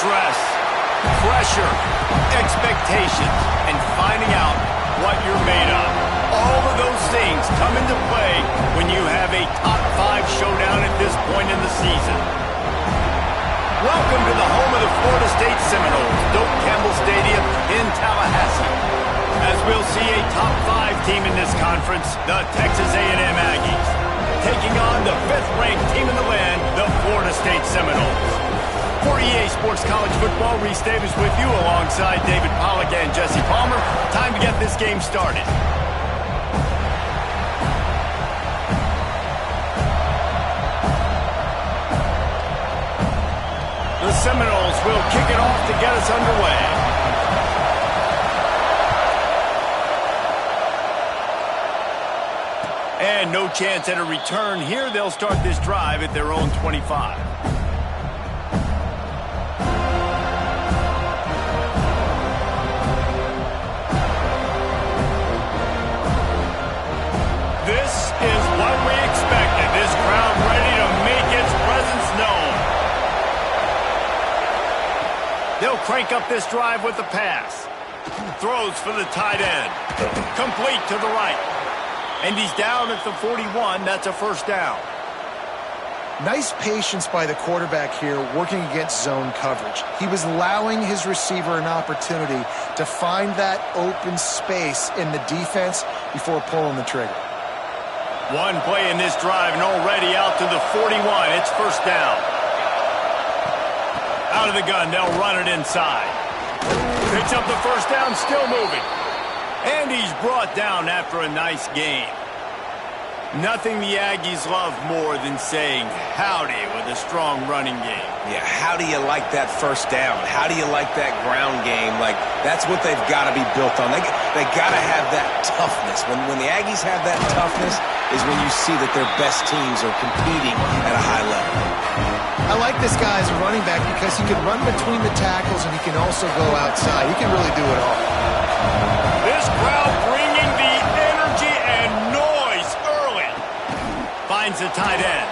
stress, pressure, expectations, and finding out what you're made of. All of those things come into play when you have a top 5 showdown at this point in the season. Welcome to the home of the Florida State Seminoles, Doak Campbell Stadium in Tallahassee. As we'll see a top 5 team in this conference, the Texas A&M Aggies, taking on the 5th-ranked team in the land, the Florida State Seminoles. For EA Sports College Football, Reese Davis with you alongside David Pollack and Jesse Palmer. Time to get this game started. The Seminoles will kick it off to get us underway. And no chance at a return here. They'll start this drive at their own 25. This is what we expected. This crowd ready to make its presence known. They'll crank up this drive with the pass. Throws for the tight end. Complete to the right. And he's down at the 41. That's a first down. Nice patience by the quarterback here working against zone coverage. He was allowing his receiver an opportunity to find that open space in the defense before pulling the trigger. One play in this drive and already out to the 41. It's first down. Out of the gun, they'll run it inside. Picks up the first down, still moving. And he's brought down after a nice gain. Nothing the Aggies love more than saying howdy with a strong running game. Yeah, how do you like that first down? How do you like that ground game? Like, that's what they've got to be built on. They got to have that toughness. When the Aggies have that toughness is when you see that their best teams are competing at a high level. I like this guy as a running back because he can run between the tackles and he can also go outside. He can really do it all. This crowd bringing the energy and noise early. Finds the tight end.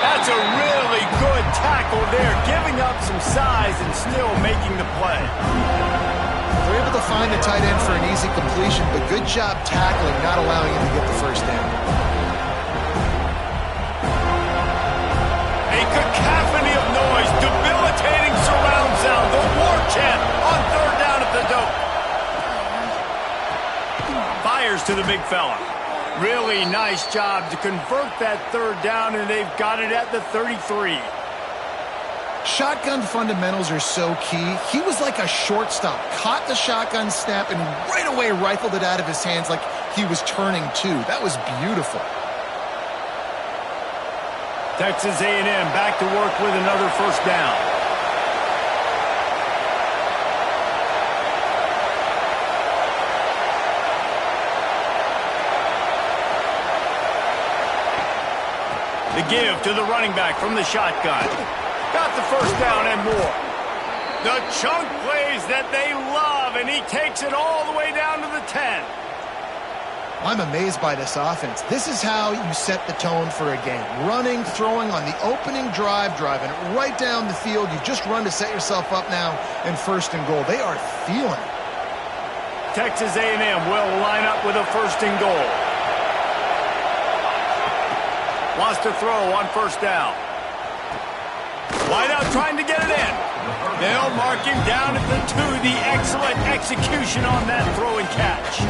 That's a really good tackle there, giving up some size and still making the play. They're able to find the tight end for an easy completion, but good job tackling, not allowing him to get the first down. A cacophony of noise, debilitating surround sound, the war chant on third down at the Doak. Fires to the big fella. Really nice job to convert that third down, and they've got it at the 33. Shotgun fundamentals are so key. He was like a shortstop, caught the shotgun snap, and right away rifled it out of his hands like he was turning two. That was beautiful. Texas A&M back to work with another first down. The give to the running back from the shotgun. Got the first down and more. The chunk plays that they love, and he takes it all the way down to the 10. I'm amazed by this offense. This is how you set the tone for a game. Running, throwing on the opening drive, driving it right down the field. You just run to set yourself up now in first and goal. They are feeling it. Texas A&M will line up with a first and goal. Wants to throw on first down. Wide out trying to get it in. They'll mark him down at the 2. The excellent execution on that throw and catch.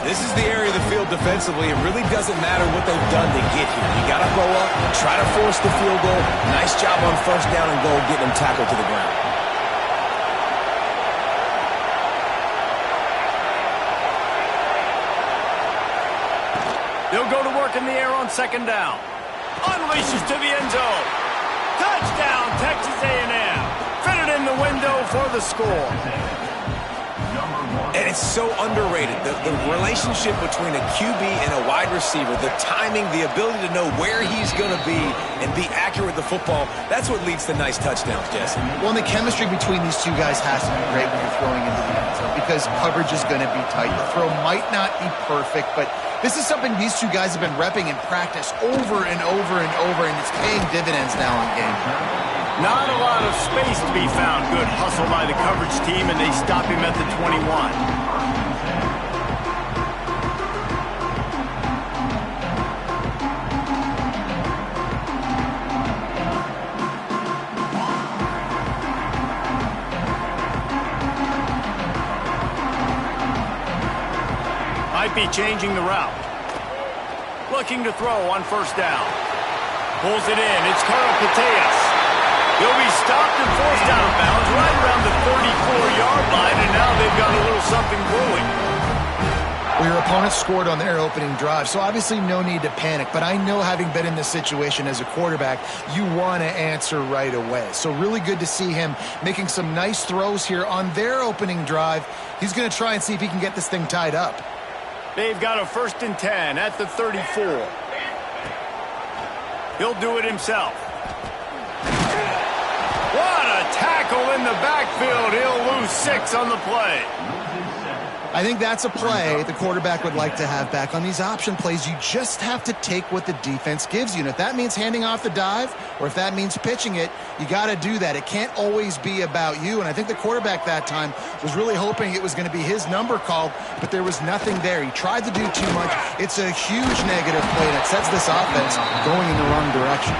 This is the area of the field defensively. It really doesn't matter what they've done to get here. You got to go up, try to force the field goal. Nice job on first down and goal, getting them tackled to the ground. They'll go to work in the air on second down. Unleashes to the end zone. Touchdown, Texas A&M. Fitted in the window for the score. And it's so underrated. The relationship between a QB and a wide receiver, the timing, the ability to know where he's going to be and be accurate with the football, that's what leads to nice touchdowns, Jesse. Well, and the chemistry between these two guys has to be great when you're throwing into the end zone because coverage is going to be tight. The throw might not be perfect, but this is something these two guys have been repping in practice over and over and over, and it's paying dividends now in game. Not a lot of space to be found. Good hustle by the coverage team, and they stop him at the 21. Might be changing the route. Looking to throw on first down. Pulls it in. It's Carapiteas. He'll be stopped and forced out of bounds right around the 34-yard line, and now they've got a little something brewing. Well, your opponent scored on their opening drive, so obviously no need to panic. But I know, having been in this situation as a quarterback, you want to answer right away. So really good to see him making some nice throws here on their opening drive. He's going to try and see if he can get this thing tied up. They've got a 1st and 10 at the 34. He'll do it himself. What a tackle in the backfield. He'll lose 6 on the play. I think that's a play the quarterback would like to have back. On these option plays, you just have to take what the defense gives you. And if that means handing off the dive, or if that means pitching it, you got to do that. It can't always be about you. And I think the quarterback that time was really hoping it was going to be his number called, but there was nothing there. He tried to do too much. It's a huge negative play that sets this offense going in the wrong direction.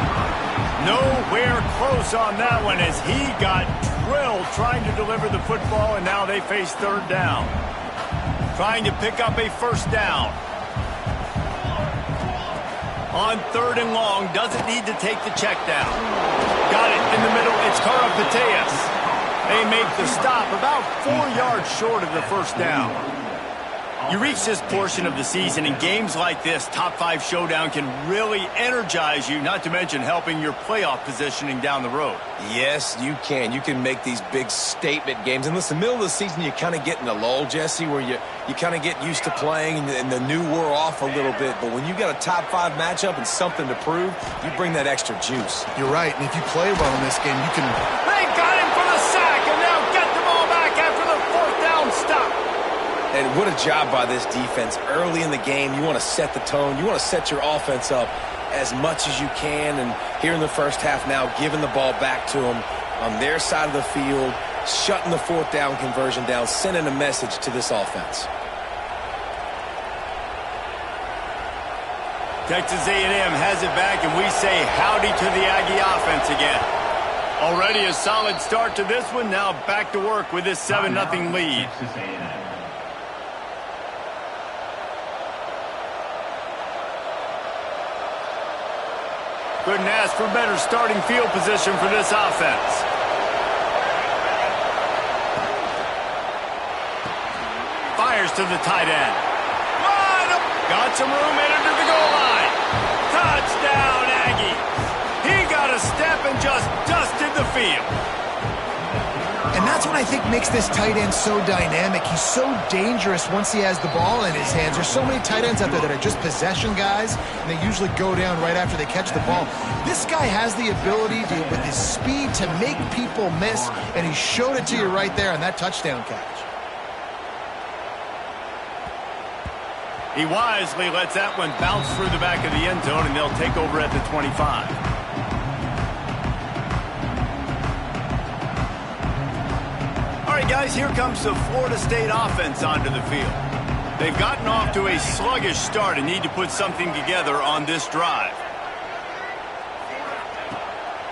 Nowhere close on that one, as he got drilled trying to deliver the football, and now they face 3rd down. Trying to pick up a 1st down. On 3rd and long, doesn't need to take the check down. Got it in the middle, it's Carapiteas. They make the stop about 4 yards short of the 1st down. You reach this portion of the season, and games like this, top 5 showdown, can really energize you, not to mention helping your playoff positioning down the road. Yes, you can. You can make these big statement games. And listen, middle of the season, you kind of get in a lull, Jesse, where you kind of get used to playing and the new wear off a little bit. But when you got a top 5 matchup and something to prove, you bring that extra juice. You're right, and if you play well in this game, you can... They got him for the sack, and now get the ball back after the 4th down stop. And what a job by this defense. Early in the game, you want to set the tone. You want to set your offense up as much as you can. And here in the first half now, giving the ball back to them on their side of the field, shutting the 4th down conversion down, sending a message to this offense. Texas A&M has it back, and we say howdy to the Aggie offense again. Already a solid start to this one. Now back to work with this 7-0 lead. Couldn't ask for better starting field position for this offense. Fires to the tight end. Got some room headed to the goal line. Touchdown, Aggie. He got a step and just dusted the field. And that's what I think makes this tight end so dynamic. He's so dangerous once he has the ball in his hands. There's so many tight ends out there that are just possession guys, and they usually go down right after they catch the ball. This guy has the ability to, with his speed, to make people miss, and he showed it to you right there on that touchdown catch. He wisely lets that one bounce through the back of the end zone, and they'll take over at the 25. All right, guys, here comes the Florida State offense onto the field. They've gotten off to a sluggish start and need to put something together on this drive.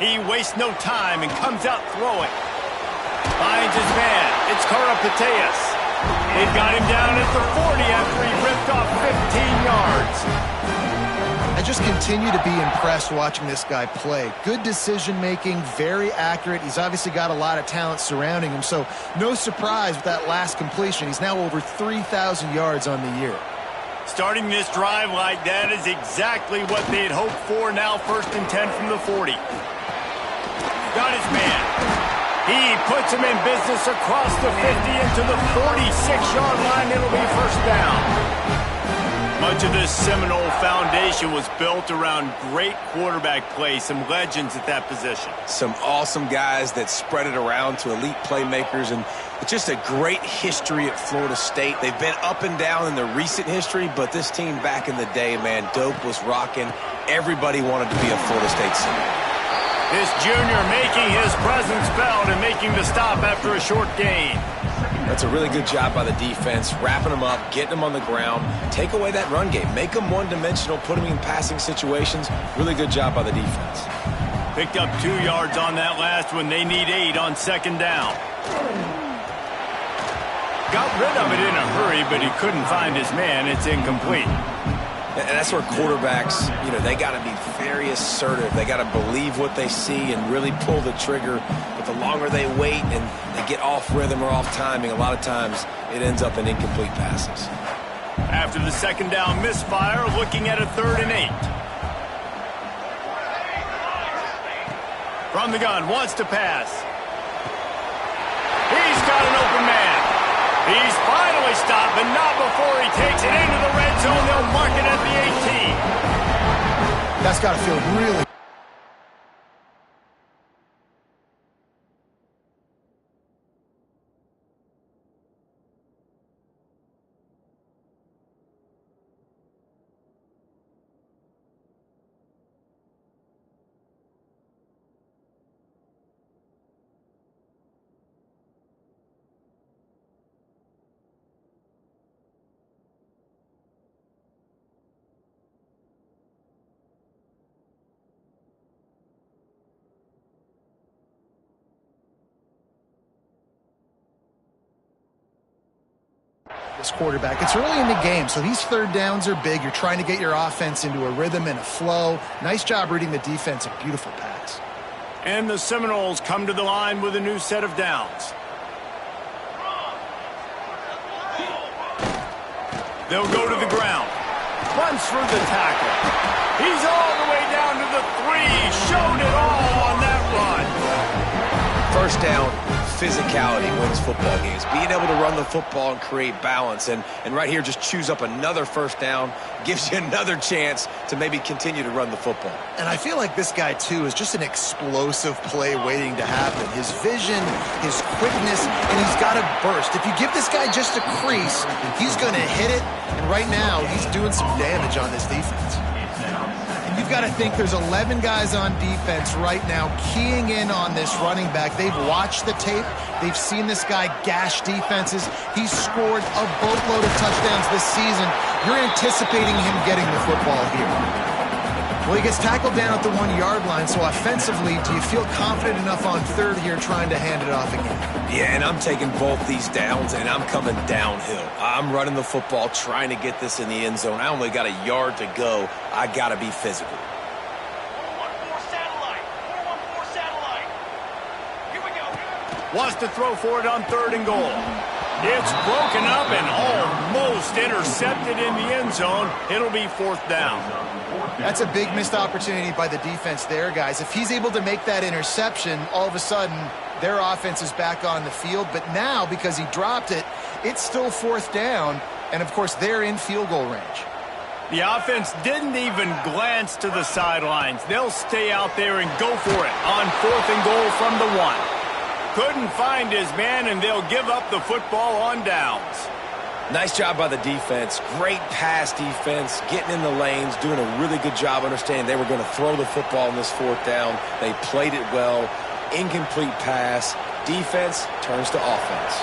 He wastes no time and comes out throwing. Finds his man. It's Carapiteas. They've got him down at the 40 after he ripped off 15 yards. I just continue to be impressed watching this guy play. Good decision-making, very accurate. He's obviously got a lot of talent surrounding him, so no surprise with that last completion. He's now over 3,000 yards on the year. Starting this drive like that is exactly what they had hoped for. Now 1st and 10 from the 40. Got his man. He puts him in business across the 50 into the 46-yard line. It'll be 1st down. Much of this Seminole foundation was built around great quarterback play, some legends at that position. Some awesome guys that spread it around to elite playmakers, and just a great history at Florida State. They've been up and down in the recent history, but this team back in the day, man, Doak was rocking. Everybody wanted to be a Florida State Seminole. This junior making his presence felt and making the stop after a short gain. That's a really good job by the defense, wrapping them up, getting them on the ground. Take away that run game. Make them one-dimensional, put them in passing situations. Really good job by the defense. Picked up 2 yards on that last one. They need 8 on second down. Got rid of it in a hurry, but he couldn't find his man. It's incomplete. And that's where quarterbacks, they got to be very assertive. They got to believe what they see and really pull the trigger. But the longer they wait and they get off rhythm or off timing, a lot of times it ends up in incomplete passes. After the second down misfire, looking at a 3rd and 8. From the gun, wants to pass. He's got an open man. He's finally stopped, but not before he takes it into the red zone. They'll mark it at the 18. That's got to feel really... This quarterback. It's early in the game, so these 3rd downs are big. You're trying to get your offense into a rhythm and a flow. Nice job reading the defense. A beautiful pass. And the Seminoles come to the line with a new set of downs. They'll go to the ground. Runs through the tackle. He's all the way down to the 3. Showed it all on that run. First down, physicality wins football games. Being able to run the football and create balance. And right here, just choose up another first down. Gives you another chance to maybe continue to run the football. And I feel like this guy, too, is just an explosive play waiting to happen. His vision, his quickness, and he's got a burst. If you give this guy just a crease, he's going to hit it. And right now, he's doing some damage on this defense. You've got to think there's 11 guys on defense right now keying in on this running back. They've watched the tape. They've seen this guy gash defenses. He's scored a boatload of touchdowns this season. You're anticipating him getting the football here. Well, he gets tackled down at the 1-yard line, so offensively, do you feel confident enough on 3rd here trying to hand it off again? Yeah, and I'm taking both these downs, and I'm coming downhill. I'm running the football, trying to get this in the end zone. I only got a yard to go. I got to be physical. 4-1-4 satellite. 4-1-4 satellite. Here we go. Wants to throw for it on 3rd and goal. It's broken up and almost intercepted in the end zone. It'll be 4th down. That's a big missed opportunity by the defense there, guys. If he's able to make that interception, all of a sudden, their offense is back on the field. But now, because he dropped it, it's still 4th down. And, of course, they're in field goal range. The offense didn't even glance to the sidelines. They'll stay out there and go for it on 4th and goal from the 1. Couldn't find his man, and they'll give up the football on downs. Nice job by the defense. Great pass defense, getting in the lanes, doing a really good job understanding they were going to throw the football in this 4th down. They played it well. Incomplete pass. Defense turns to offense.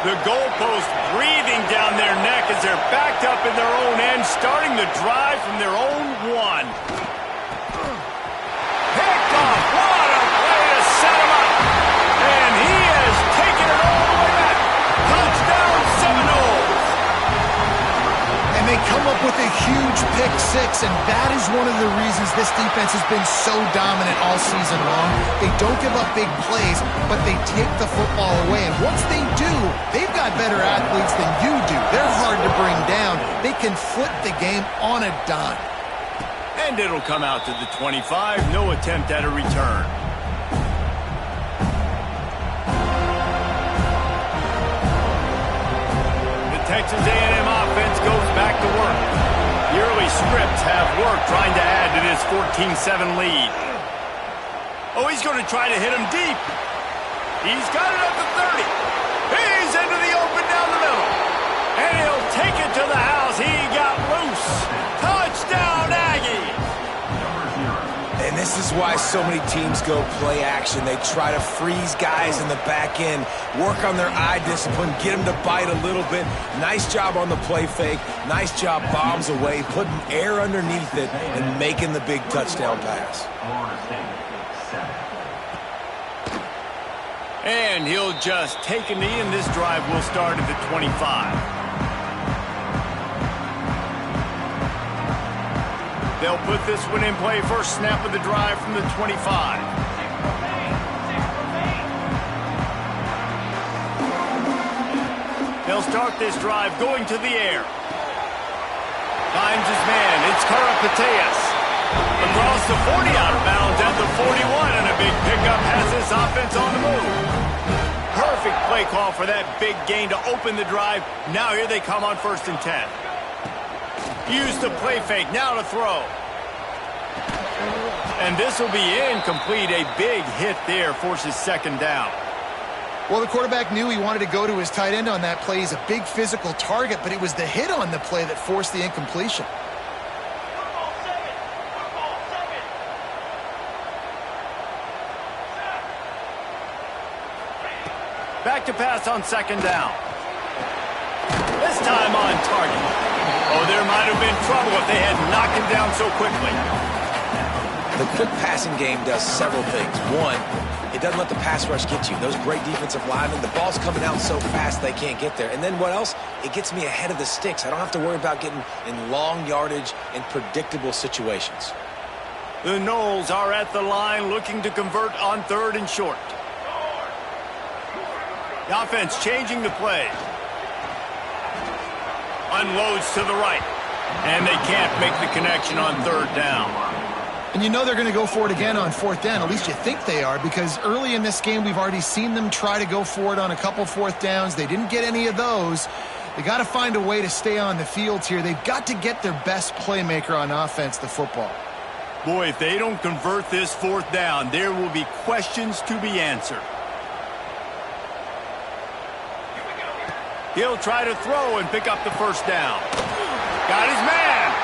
The goalpost breathing down their neck as they're backed up in their own end, starting the drive from their own 1. Picked off. What a play to set him up. And he has taken it all the way back. Touchdown Seminoles. And they come up with a huge pick 6, and that is one of the reasons this defense has been so dominant all season long. They don't give up big plays, but they take the football away. And once they do, they've got better athletes than you do. They're hard to bring down. They can flip the game on a dime. And it'll come out to the 25. No attempt at a return. Texas A&M offense goes back to work. The early scripts have worked trying to add to this 14-7 lead. Oh, he's going to try to hit him deep. He's got it up to 30. He's into the open down the middle. And he'll take it to the house. He got loose. Touchdown, Aggies. And this is is why so many teams go play action. They try to freeze guys in the back end, work on their eye discipline, get them to bite a little bit. Nice job on the play fake. Nice job bombs away, putting air underneath it, and making the big touchdown pass. And he'll just take a knee, and this drive will start at the 25. They'll put this one in play. First snap of the drive from the 25. They'll start this drive going to the air. Finds his man. It's Karapateas. Across the 40, out of bounds at the 41, and a big pickup has this offense on the move. Perfect play call for that big gain to open the drive. Now here they come on 1st and 10. Use the play fake, now to throw. And this will be incomplete. A big hit there forces 2nd down. Well, the quarterback knew he wanted to go to his tight end on that play. He's a big physical target, but it was the hit on the play that forced the incompletion. Back to pass on 2nd down. This time on target. Oh, there might have been trouble if they had knocked him down so quickly. The quick passing game does several things. One, it doesn't let the pass rush get you. Those great defensive linemen, the ball's coming out so fast they can't get there. And then what else? It gets me ahead of the sticks. I don't have to worry about getting in long yardage and predictable situations. The Knowles are at the line looking to convert on 3rd and short. The offense changing the play. Unloads to the right. And they can't make the connection on 3rd down. And you know they're going to go for it again on 4th down. At least you think they are, because early in this game we've already seen them try to go for it on a couple 4th downs. They didn't get any of those. They got to find a way to stay on the field here. They've got to get their best playmaker on offense, the football. Boy, if they don't convert this 4th down, there will be questions to be answered. He'll try to throw and pick up the 1st down. Got his man.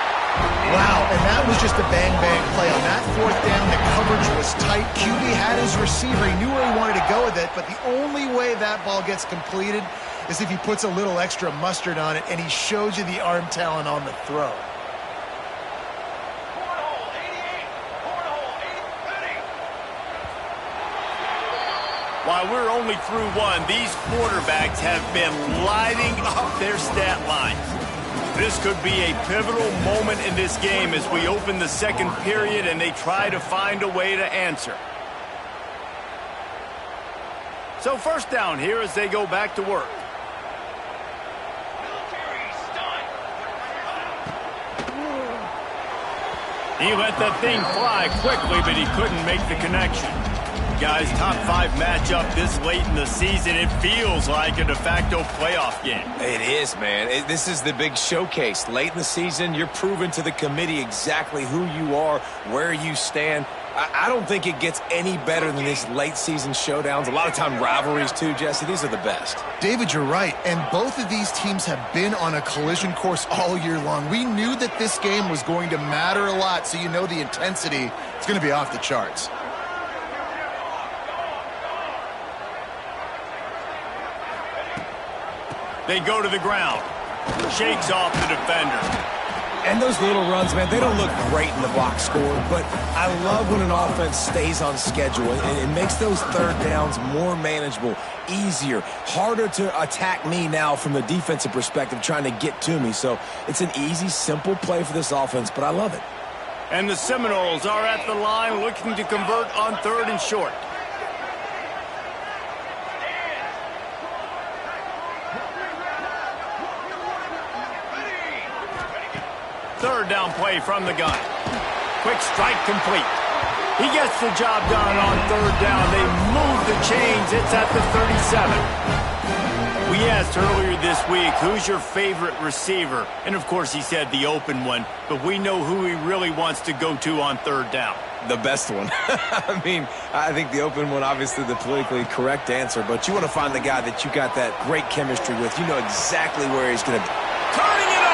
Wow, and that was just a bang-bang play. On that 4th down, the coverage was tight. QB had his receiver. He knew where he wanted to go with it, but the only way that ball gets completed is if he puts a little extra mustard on it, and he shows you the arm talent on the throw. While we're only through one, these quarterbacks have been lighting up their stat lines. This could be a pivotal moment in this game as we open the 2nd period and they try to find a way to answer. So 1st down here as they go back to work. He let that thing fly quickly, but he couldn't make the connection. Guys, top 5 matchup this late in the season. It feels like a de facto playoff game. It is, man. This is the big showcase. Late in the season, you're proving to the committee exactly who you are, where you stand. I don't think it gets any better than these late season showdowns. A lot of time rivalries too, Jesse. These are the best. David, you're right. And both of these teams have been on a collision course all year long. We knew that this game was going to matter a lot, so you know the intensity is going to be off the charts. They go to the ground. Shakes off the defender. And those little runs, man, they don't look great in the box score, but I love when an offense stays on schedule. It makes those 3rd downs more manageable, easier, harder to attack me now from the defensive perspective trying to get to me. So it's an easy, simple play for this offense, but I love it. And the Seminoles are at the line looking to convert on 3rd and short. Third down play from the gun. Quick strike complete. He gets the job done on 3rd down. They move the chains. It's at the 37. We asked earlier this week, who's your favorite receiver? And, of course, he said the open one. But we know who he really wants to go to on 3rd down. The best one. I mean, I think the open one, obviously the politically correct answer. But you want to find the guy that you got that great chemistry with. You know exactly where he's going to be. Turning it on!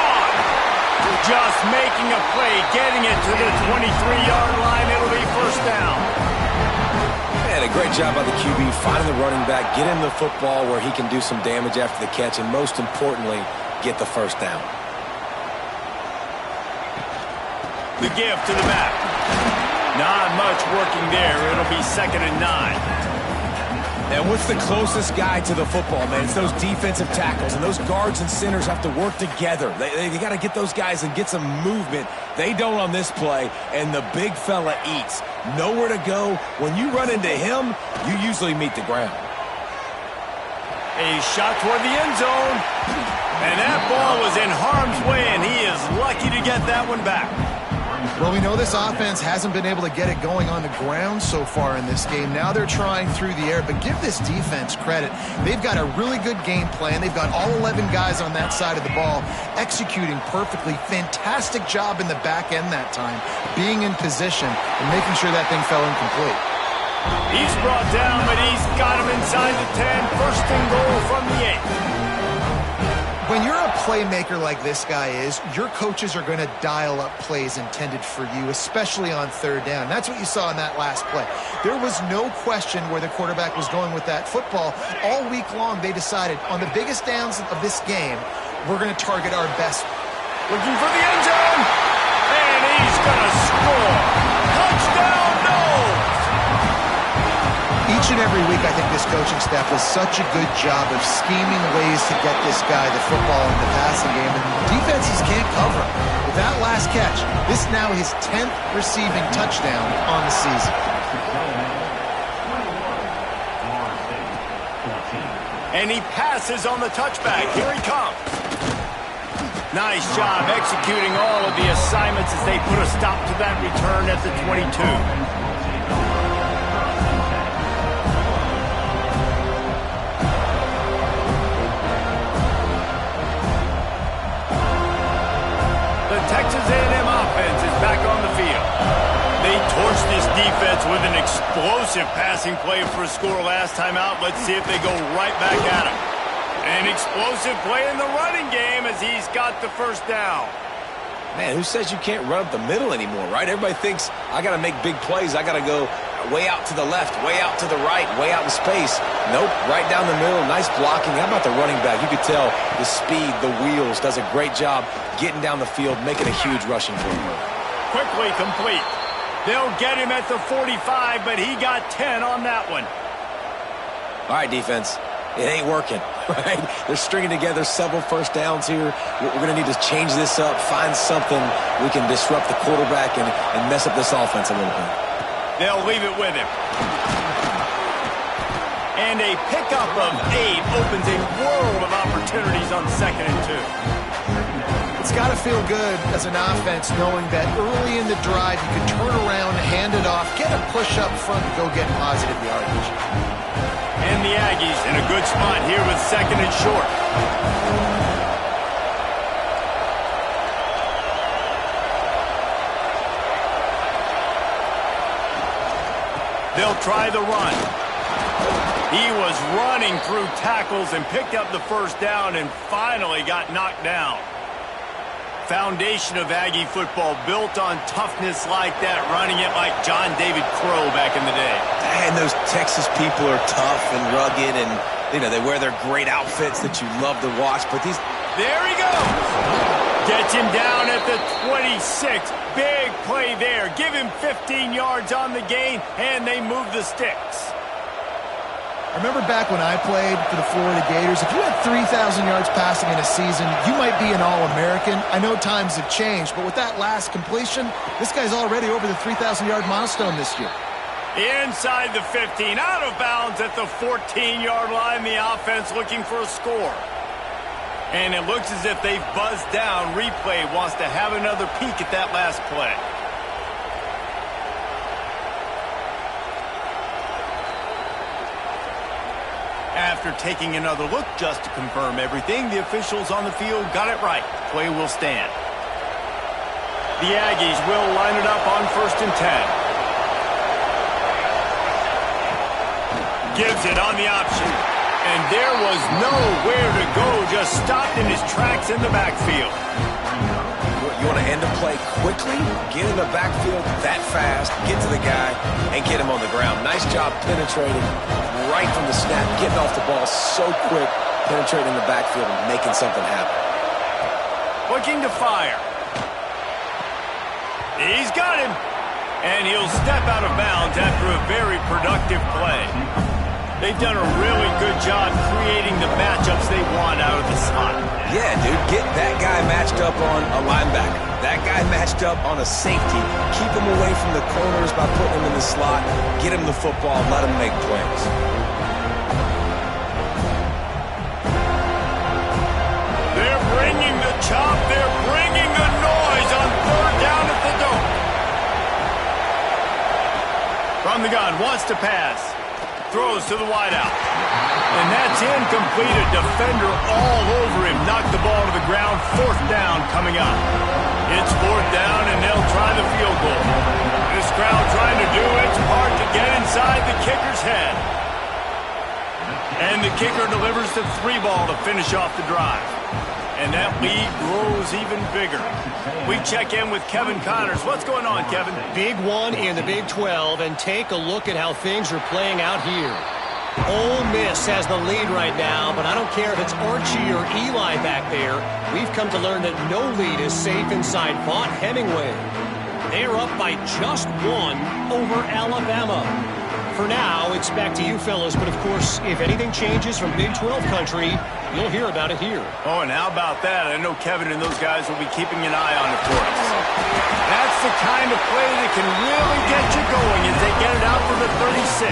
just making a play, getting it to the 23-yard line. It'll be first down. And a great job by the QB, finding the running back, get him the football where he can do some damage after the catch, and most importantly, get the first down. The give to the back. Not much working there. It'll be 2nd and 9. And what's the closest guy to the football, man? It's those defensive tackles, and those guards and centers have to work together. They got to get those guys and get some movement. They don't on this play, and the big fella eats. Nowhere to go. When you run into him, you usually meet the ground. A shot toward the end zone. And that ball was in harm's way, and he is lucky to get that one back. Well, we know this offense hasn't been able to get it going on the ground so far in this game. Now they're trying through the air, but give this defense credit. They've got a really good game plan. They've got all 11 guys on that side of the ball executing perfectly. Fantastic job in the back end that time, being in position and making sure that thing fell incomplete. He's brought down, but he's got him inside the 10. First and goal from the 8. When you're a playmaker like this guy is, your coaches are going to dial up plays intended for you, especially on 3rd down. That's what you saw in that last play. There was no question where the quarterback was going with that football. All week long, they decided on the biggest downs of this game, we're going to target our best. Looking for the end zone, and he's going to score. Touchdown, Knowles! Each and every week, I think this coaching staff does such a good job of scheming ways to get this guy the football in the passing game, and defenses can't cover him. With that last catch, this now his 10th receiving touchdown on the season. And he passes on the touchback. Here he comes. Nice job executing all of the assignments as they put a stop to that return at the 22. Texas A&M offense is back on the field. They torched this defense with an explosive passing play for a score last time out. Let's see if they go right back at him. An explosive play in the running game as he's got the first down. Man, who says you can't run up the middle anymore, right? Everybody thinks I got to make big plays. I got to go way out to the left, way out to the right, way out in space. Nope, right down the middle. Nice blocking. How about the running back? You could tell the speed, the wheels, does a great job getting down the field, making a huge rushing play. Quickly complete. They'll get him at the 45, but he got 10 on that one. All right, defense. It ain't working, right? They're stringing together several first downs here. We're going to need to change this up, find something we can disrupt the quarterback and mess up this offense a little bit. They'll leave it with him. And a pickup of 8 opens a world of opportunities on 2nd and 2. It's got to feel good as an offense knowing that early in the drive you can turn around, hand it off, get a push up front, and go get positive yardage. And the Aggies in a good spot here with 2nd and short. They'll try the run. He was running through tackles and picked up the first down and finally got knocked down. Foundation of Aggie football built on toughness like that, running it like John David Crow back in the day. And those Texas people are tough and rugged, and you know they wear their great outfits that you love to watch. But these, there he goes, gets him down at the 26. Big play there. Give him 15 yards on the gain, and they move the sticks. I remember back when I played for the Florida Gators, if you had 3,000 yards passing in a season, you might be an All-American. I know times have changed, but with that last completion, this guy's already over the 3,000-yard milestone this year. Inside the 15, out of bounds at the 14-yard line, the offense looking for a score. And it looks as if they've buzzed down. Replay wants to have another peek at that last play. After taking another look just to confirm everything, the officials on the field got it right. Play will stand. The Aggies will line it up on 1st and 10. Gives it on the option. And there was nowhere to go, just stopped in his tracks in the backfield. You want to end a play quickly, get in the backfield that fast, get to the guy, and get him on the ground. Nice job penetrating right from the snap, getting off the ball so quick, penetrating the backfield and making something happen. Looking to fire. He's got him. And he'll step out of bounds after a very productive play. They've done a really good job creating the matchups they want out of the slot. Yeah, dude, get that guy matched up on a linebacker. That guy matched up on a safety. Keep him away from the corners by putting him in the slot. Get him the football, let him make plays. They're bringing the chop. They're bringing the noise on third down at the dome. From the gun, wants to pass. Throws to the wideout. And that's incomplete. A defender all over him. Knocked the ball to the ground. Fourth down coming up. It's fourth down, and they'll try the field goal. This crowd trying to do its part to get inside the kicker's head. And the kicker delivers the 3-ball to finish off the drive. And that lead grows even bigger. We check in with Kevin Connors. What's going on, Kevin? Big one in the Big 12, and take a look at how things are playing out here. Ole Miss has the lead right now, but I don't care if it's Archie or Eli back there. We've come to learn that no lead is safe inside Vaught Hemingway. They're up by just one over Alabama. For now, it's back to you fellas, but of course, if anything changes from Big 12 country, you'll hear about it here. Oh, and how about that? I know Kevin and those guys will be keeping an eye on it for us. That's the kind of play that can really get you going as they get it out for the 36.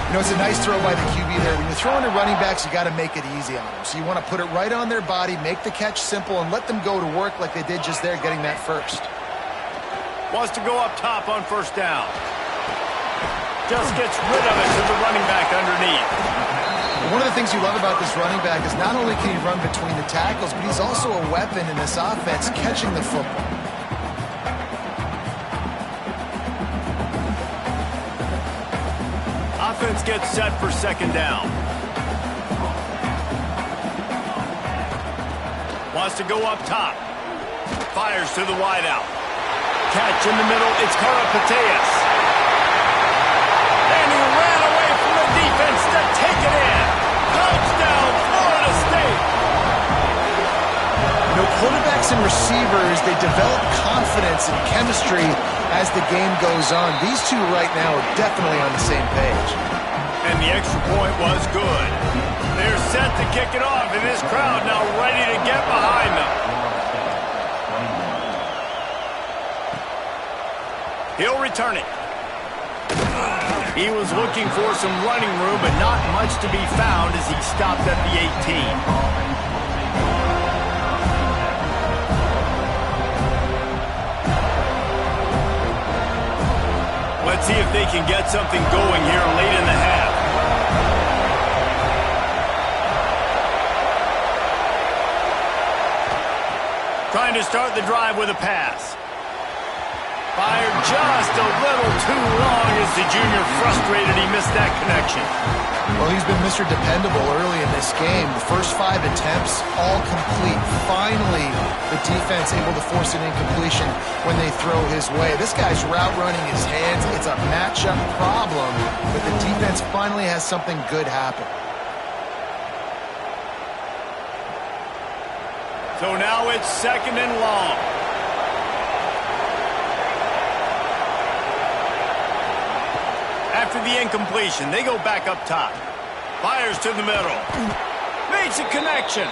You know, it's a nice throw by the QB there. When you're throwing to running backs, you got to make it easy on them. So you want to put it right on their body, make the catch simple, and let them go to work like they did just there, getting that first. Wants to go up top on first down. Just gets rid of it to the running back underneath. One of the things you love about this running back is not only can he run between the tackles, but he's also a weapon in this offense, catching the football. Offense gets set for second down. Wants to go up top. Fires to the wideout. Catch in the middle. It's Karapateas. And he ran away from the defense to take it in. Touchdown, Florida State. You know, quarterbacks and receivers, they develop confidence and chemistry as the game goes on. These two right now are definitely on the same page. And the extra point was good. They're set to kick it off, and this crowd now ready to get behind them. He'll return it. He was looking for some running room, but not much to be found as he stopped at the 18. Let's see if they can get something going here late in the half. Trying to start the drive with a pass. Fired just a little too long as the junior frustrated he missed that connection. Well, he's been Mr. Dependable early in this game. The first 5 attempts, all complete. Finally, the defense able to force an incompletion when they throw his way. This guy's route running his hands. It's a matchup problem, but the defense finally has something good happen. So now it's second and long. After the incompletion, they go back up top. Fires to the middle. Makes a connection.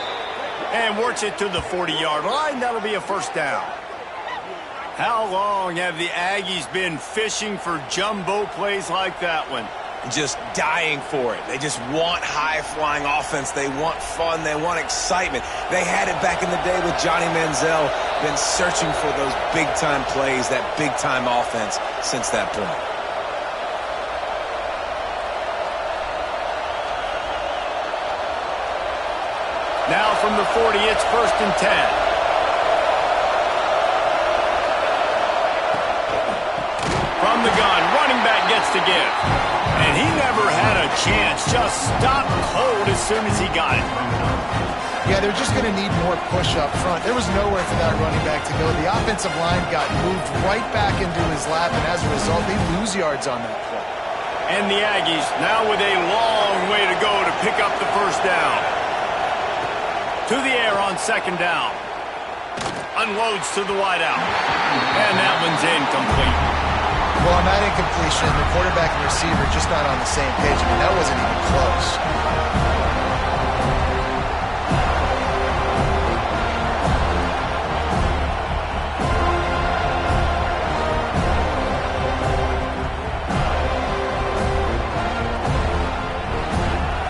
And works it to the 40-yard line. That'll be a first down. How long have the Aggies been fishing for jumbo plays like that one? Just dying for it. They just want high-flying offense. They want fun. They want excitement. They had it back in the day with Johnny Manziel. Been searching for those big-time plays, that big-time offense since that point. Now from the 40, it's first and 10. From the gun, running back gets to give. And he never had a a chance. Just stopped cold as soon as he got it. Yeah, they're just going to need more push up front. There was nowhere for that running back to go. The offensive line got moved right back into his lap, and as a result, they lose yards on that play. And the Aggies now with a long way to go to pick up the first down. To the air on second down. Unloads to the wideout. And that one's incomplete. Well, on that incompletion, the quarterback and receiver just not on the same page. I mean, that wasn't even close.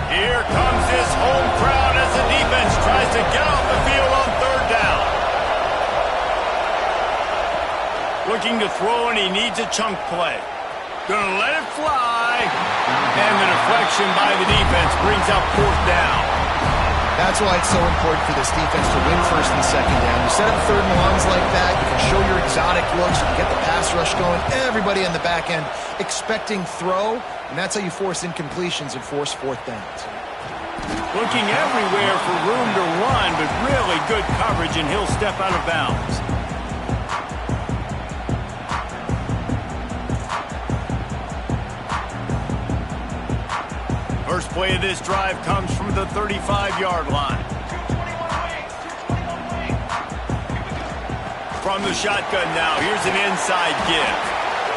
Here comes this home crowd as the defense tries to get off the field on third down. Looking to throw, and he needs a chunk play. Gonna let it fly. And the deflection by the defense brings up fourth down. That's why it's so important for this defense to win first and second down. You set up third and longs like that, you can show your exotic looks, you can get the pass rush going, everybody on the back end expecting throw, and that's how you force incompletions and force fourth downs. Looking everywhere for room to run, but really good coverage, and he'll step out of bounds. First play of this drive comes from the 35-yard line. From the shotgun now, here's an inside give.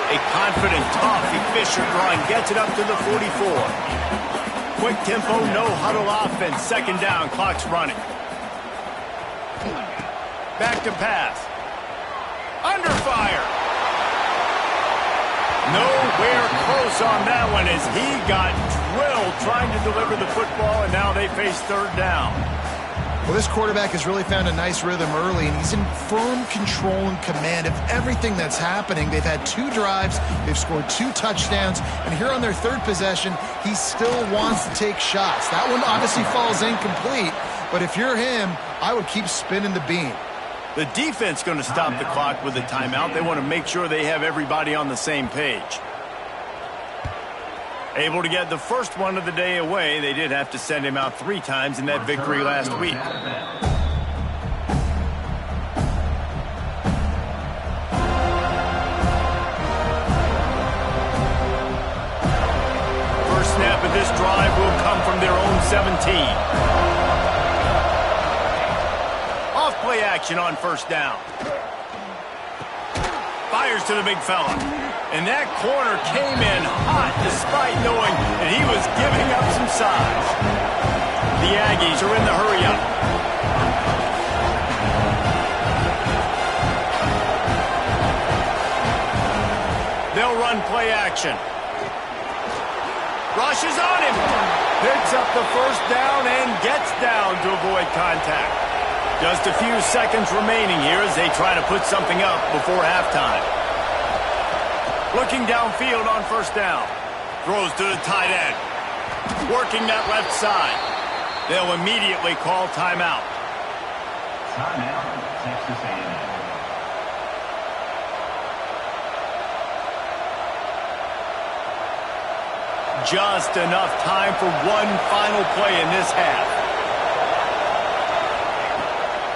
A confident, tough, efficient run gets it up to the 44. Quick tempo, no huddle offense. Second down, clock's running. Back to pass. Under fire. Nowhere close on that one as he got drilled trying to deliver the football, and now they face third down. Well, this quarterback has really found a nice rhythm early, and he's in firm control and command of everything that's happening. They've had 2 drives, they've scored 2 touchdowns, and here on their third possession, he still wants to take shots. That one obviously falls incomplete, but if you're him, I would keep spinning the beam. The defense going to stop the clock with a timeout. They want to make sure they have everybody on the same page. Able to get the first one of the day away. They did have to send him out 3 times in that victory last week. First snap of this drive will come from their own 17. Off-play action on first down. Fires to the big fella. And that corner came in hot despite knowing that he was giving up some size. The Aggies are in the hurry-up. They'll run play action. Rushes on him. Picks up the first down and gets down to avoid contact. Just a few seconds remaining here as they try to put something up before halftime. Looking downfield on first down. Throws to the tight end. Working that left side. They'll immediately call timeout. Timeout, Texas A&M. Just enough time for one final play in this half.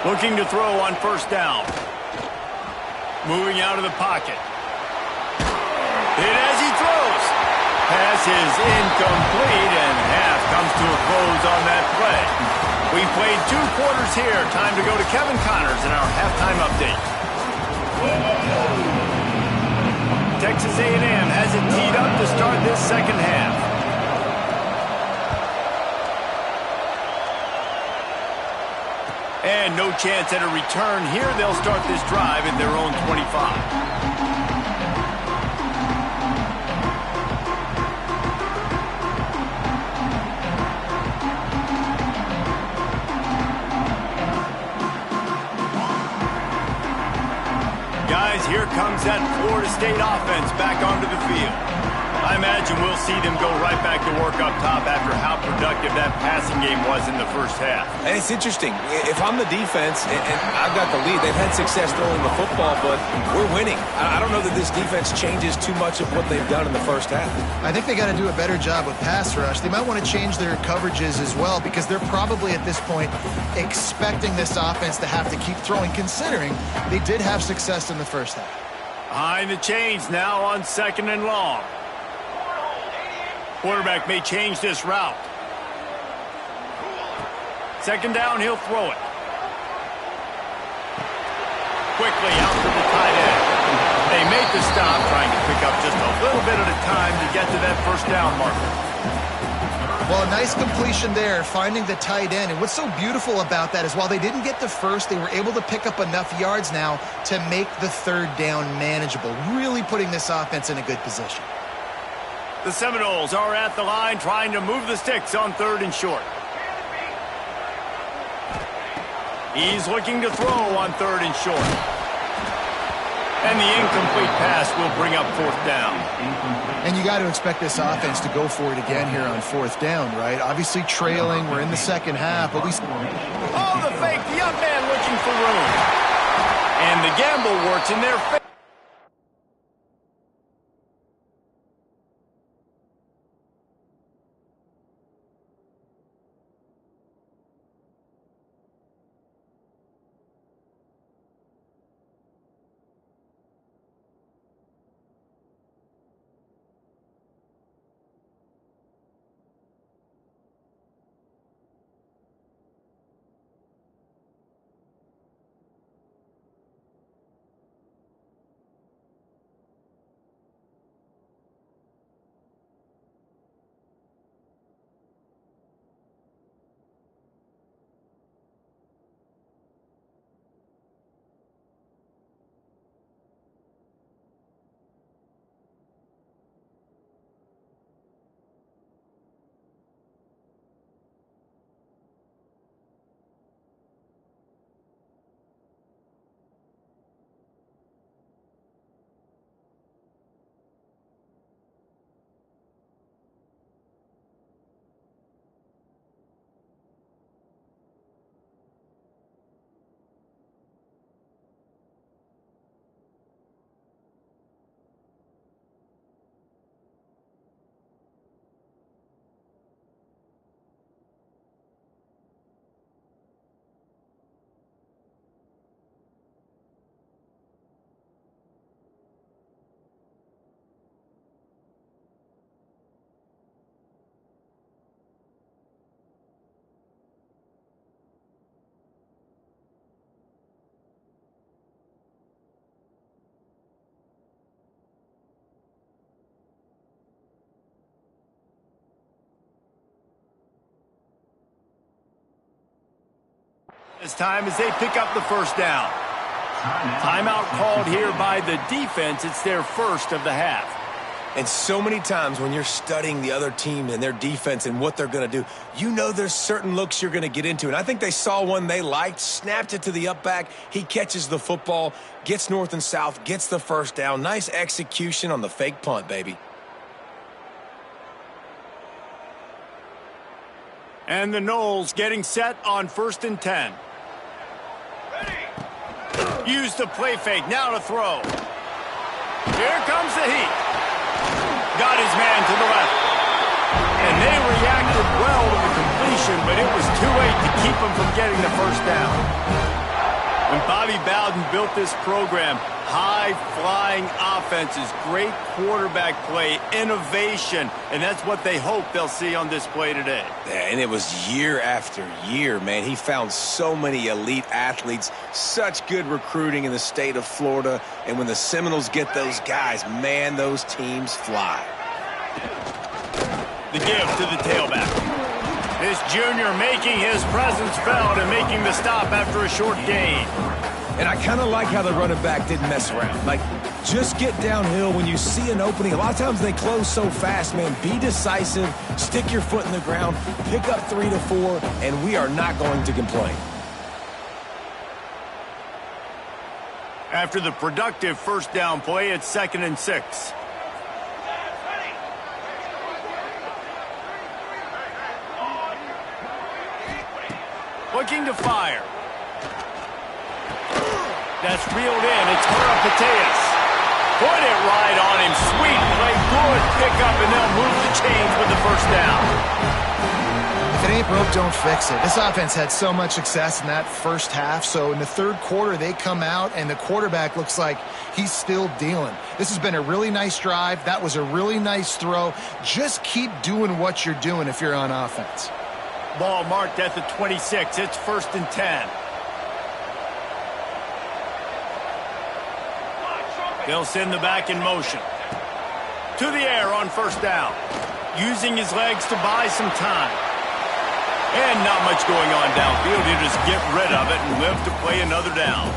Looking to throw on first down. Moving out of the pocket. Hit as he throws. Pass is incomplete, and half comes to a close on that play. We've played 2 quarters here. Time to go to Kevin Connors in our halftime update. Texas A&M has it teed up to start this second half. And no chance at a return here. They'll start this drive at their own 25. Guys, here comes that Florida State offense back onto the field. I imagine we'll see them go right back to work up top after how productive that passing game was in the first half. And it's interesting. If I'm the defense and I've got the lead, they've had success throwing the football, but we're winning. I don't know that this defense changes too much of what they've done in the first half. I think they got to do a better job with pass rush. They might want to change their coverages as well because they're probably at this point expecting this offense to have to keep throwing, considering they did have success in the first half. Behind the chains now on 2nd and long. Quarterback may change this route. 2nd down, he'll throw it. Quickly out to the tight end. They make the stop, trying to pick up just a little bit at a time to get to that 1st down marker. Well, a nice completion there, finding the tight end. And what's so beautiful about that is while they didn't get the first, they were able to pick up enough yards now to make the 3rd down manageable, really putting this offense in a good position. The Seminoles are at the line trying to move the sticks on 3rd and short. He's looking to throw on 3rd and short. And the incomplete pass will bring up 4th down. And you got to expect this offense to go for it again here on 4th down, right? Obviously trailing. We're in the 2nd half, but we... Oh, the fake. The young man looking for room. And the gamble works in their favor. This time as they pick up the 1st down. Timeout called here by the defense. It's their 1st of the half. And so many times when you're studying the other team and their defense and what they're going to do, you know there's certain looks you're going to get into. And I think they saw one they liked, snapped it to the up back. He catches the football, gets north and south, gets the 1st down. Nice execution on the fake punt, baby. And the Noles getting set on 1st and 10. Use the play fake, now to throw. Here comes the heat. Got his man to the left. And they reacted well to the completion, but it was too late to keep him from getting the 1st down. When Bobby Bowden built this program, high-flying offenses, great quarterback play, innovation, and that's what they hope they'll see on display today. Yeah, and it was year after year, man. He found so many elite athletes, such good recruiting in the state of Florida, and when the Seminoles get those guys, man, those teams fly. The give to the tailback. This junior making his presence felt and making the stop after a short gain. And I kind of like how the running back didn't mess around. Like, just get downhill when you see an opening. A lot of times they close so fast, man. Be decisive, stick your foot in the ground, pick up 3 to 4, and we are not going to complain. After the productive 1st down play, it's 2nd and 6. looking to fire. That's reeled in. It's Mateus. Put it right on him. Sweet play. Good pickup, and they'll move the chains with the first down. If it ain't broke, don't fix it. This offense had so much success in that first half, so in the third quarter, they come out, and the quarterback looks like he's still dealing. This has been a really nice drive. That was a really nice throw. Just keep doing what you're doing if you're on offense. Ball marked at the 26. It's 1st and 10. They'll send the back in motion. To the air on first down. Using his legs to buy some time. And not much going on downfield. He'll just get rid of it and live to play another down.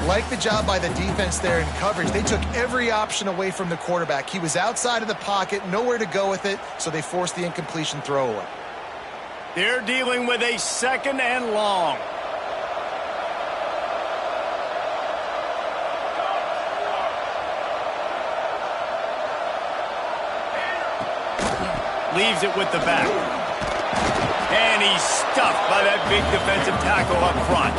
Like the job by the defense there in coverage. They took every option away from the quarterback. He was outside of the pocket, nowhere to go with it, so they forced the incompletion throwaway. They're dealing with a 2nd and long. Leaves it with the back. And he's stuffed by that big defensive tackle up front.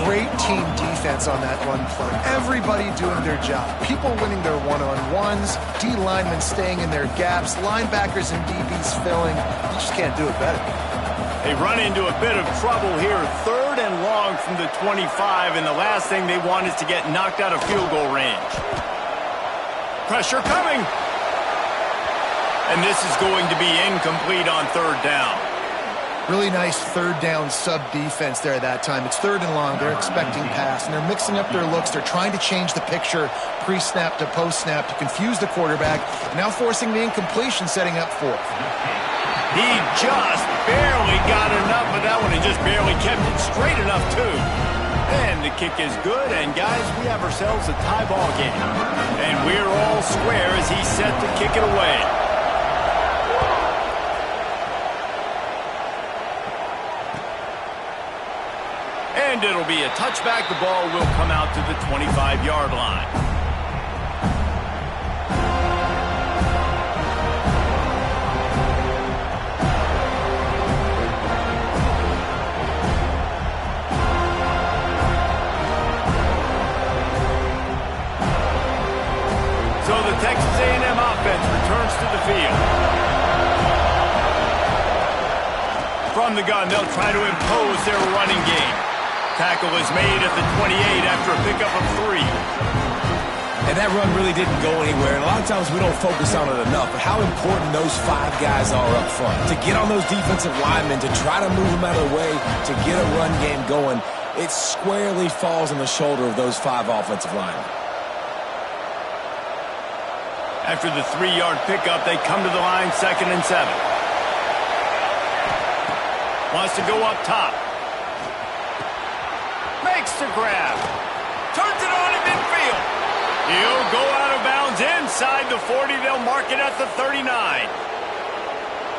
Great team defense on that run play. Everybody doing their job. People winning their one-on-ones, D linemen staying in their gaps, linebackers and DBs filling. You just can't do it better. They run into a bit of trouble here. 3rd and long from the 25, and the last thing they want is to get knocked out of field goal range. Pressure coming. And this is going to be incomplete on 3rd down. Really nice 3rd down sub-defense there that time. It's 3rd and long. They're expecting pass, and they're mixing up their looks. They're trying to change the picture pre-snap to post-snap to confuse the quarterback, now forcing the incompletion, setting up 4th. He just barely got enough of that one and just barely kept it straight enough, too. And the kick is good, and guys, we have ourselves a tie ball game. And we're all square as he's set to kick it away. And it'll be a touchback. The ball will come out to the 25-yard line. So the Texas A&M offense returns to the field. From the gun, they'll try to impose their running game. Tackle is made at the 28 after a pickup of 3. And that run really didn't go anywhere. And a lot of times we don't focus on it enough. But how important those 5 guys are up front. To get on those defensive linemen, to try to move them out of the way, to get a run game going, it squarely falls on the shoulder of those 5 offensive linemen. After the 3-yard pickup, they come to the line 2nd and 7. Wants to go up top. Makes the grab. Turns it on in midfield. He'll go out of bounds inside the 40. They'll mark it at the 39.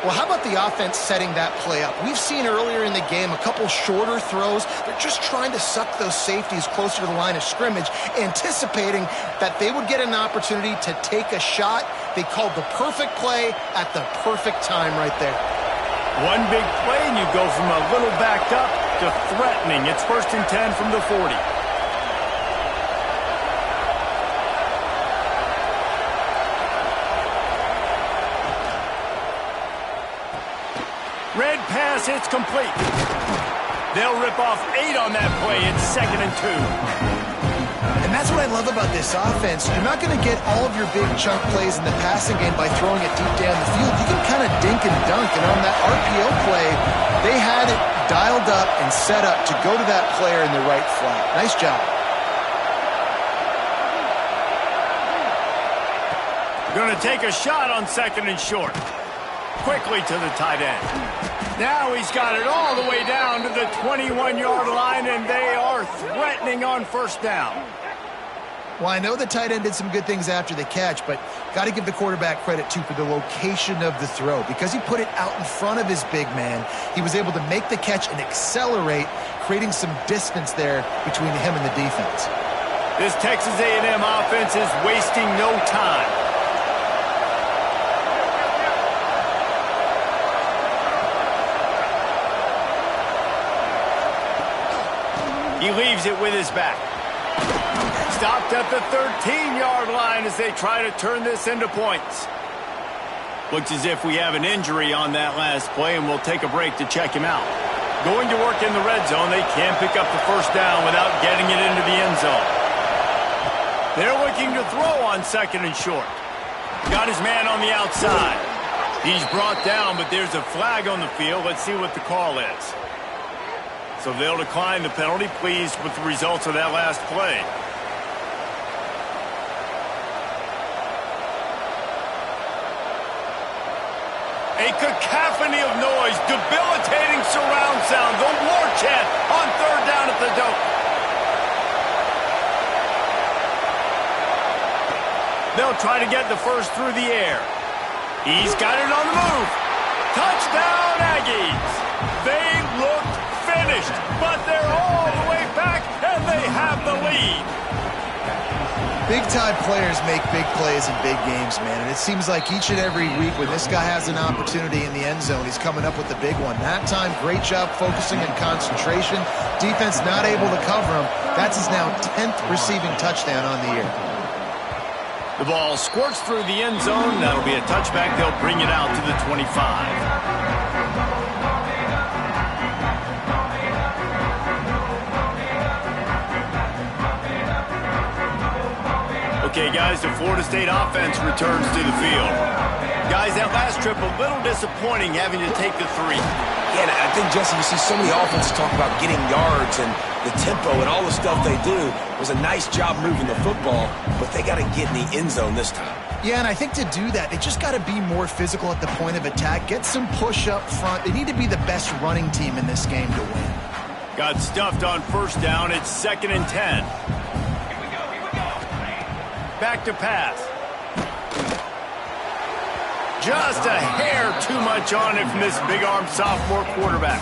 Well, how about the offense setting that play up? We've seen earlier in the game a couple shorter throws. They're just trying to suck those safeties closer to the line of scrimmage, anticipating that they would get an opportunity to take a shot. They called the perfect play at the perfect time right there. One big play, and you go from a little backed up to threatening. It's 1st and 10 from the 40. Red pass, it's complete. They'll rip off 8 on that play. It's 2nd and 2. And that's what I love about this offense. You're not going to get all of your big chunk plays in the passing game by throwing it deep down the field. You can kind of dink and dunk. And on that RPO play, they had it dialed up and set up to go to that player in the right flat. Nice job. Going to take a shot on 2nd and short. Quickly to the tight end. Now he's got it all the way down to the 21-yard line, and they are threatening on 1st down. Well, I know the tight end did some good things after the catch, but got to give the quarterback credit, too, for the location of the throw. Because he put it out in front of his big man, he was able to make the catch and accelerate, creating some distance there between him and the defense. This Texas A&M offense is wasting no time. He leaves it with his back. Stopped at the 13-yard line as they try to turn this into points. Looks as if we have an injury on that last play, and we'll take a break to check him out. Going to work in the red zone, they can't pick up the first down without getting it into the end zone. They're looking to throw on 2nd and short. Got his man on the outside. He's brought down, but there's a flag on the field. Let's see what the call is. So they'll decline the penalty. Pleased with the results of that last play. A cacophony of noise, debilitating surround sound, the war chant on 3rd down at the Doak. They'll try to get the first through the air. He's got it on the move. Touchdown, Aggies. They looked finished, but they're all the way back, and they have the lead. Big-time players make big plays in big games, man. And it seems like each and every week when this guy has an opportunity in the end zone, he's coming up with the big one. That time, great job focusing and concentration. Defense not able to cover him. That's his now 10th receiving touchdown on the year. The ball squirts through the end zone. That'll be a touchback. They'll bring it out to the 25. Okay, guys, the Florida State offense returns to the field. Guys, that last trip, a little disappointing having to take the 3. Yeah, and I think, Jesse, you see so many offenses talk about getting yards and the tempo and all the stuff they do. It was a nice job moving the football, but they got to get in the end zone this time. Yeah, and I think to do that, they just got to be more physical at the point of attack, get some push up front. They need to be the best running team in this game to win. Got stuffed on 1st down. It's 2nd and 10. Back to pass. Just a hair too much on it from this big-arm sophomore quarterback.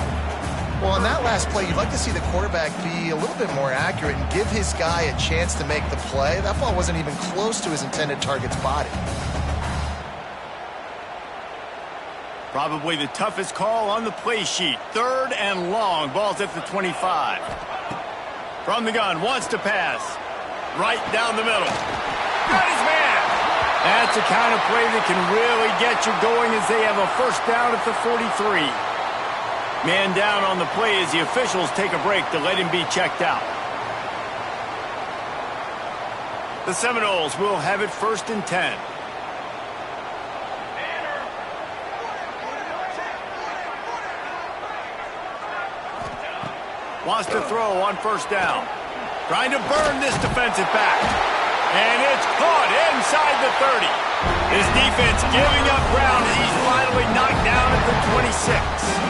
Well, on that last play, you'd like to see the quarterback be a little bit more accurate and give his guy a chance to make the play. That ball wasn't even close to his intended target's body. Probably the toughest call on the play sheet. 3rd and long. Ball's at the 25. From the gun, wants to pass. Right down the middle. Got his man. That's the kind of play that can really get you going as they have a 1st down at the 43. Man down on the play as the officials take a break to let him be checked out. The Seminoles will have it 1st and 10. Wants to throw on 1st down. Trying to burn this defensive back. And it's caught inside the 30. His defense giving up ground as he's finally knocked down at the 26.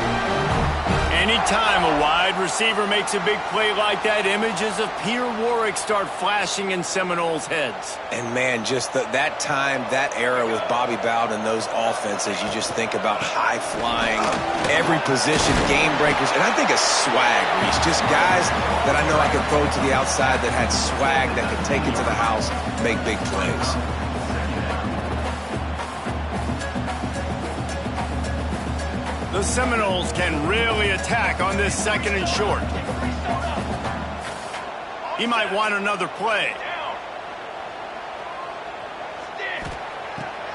Anytime a wide receiver makes a big play like that, images of Peter Warwick start flashing in Seminoles' heads. And, man, just that time, that era with Bobby Bowden and those offenses, you just think about high-flying, every position, game breakers, and I think a swag, Reese. Just guys that I know I could throw to the outside that had swag that could take it to the house, make big plays. The Seminoles can really attack on this 2nd and short. He might want another play.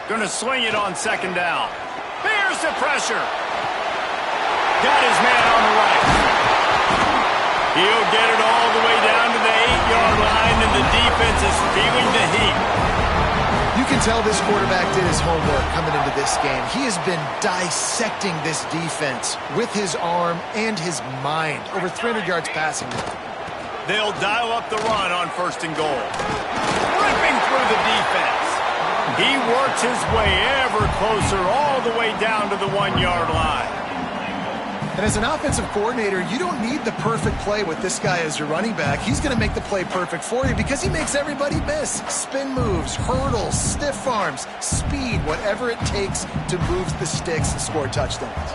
Gonna swing it on 2nd down. Here's the pressure. Got his man on the right. He'll get it all the way down to the 8-yard line, and the defense is feeling the heat. You can tell this quarterback did his homework coming into this game. He has been dissecting this defense with his arm and his mind. Over 300 yards passing. They'll dial up the run on 1st and goal. Ripping through the defense. He works his way ever closer all the way down to the 1-yard line. And as an offensive coordinator, you don't need the perfect play with this guy as your running back. He's going to make the play perfect for you because he makes everybody miss. Spin moves, hurdles, stiff arms, speed, whatever it takes to move the sticks and score touchdowns.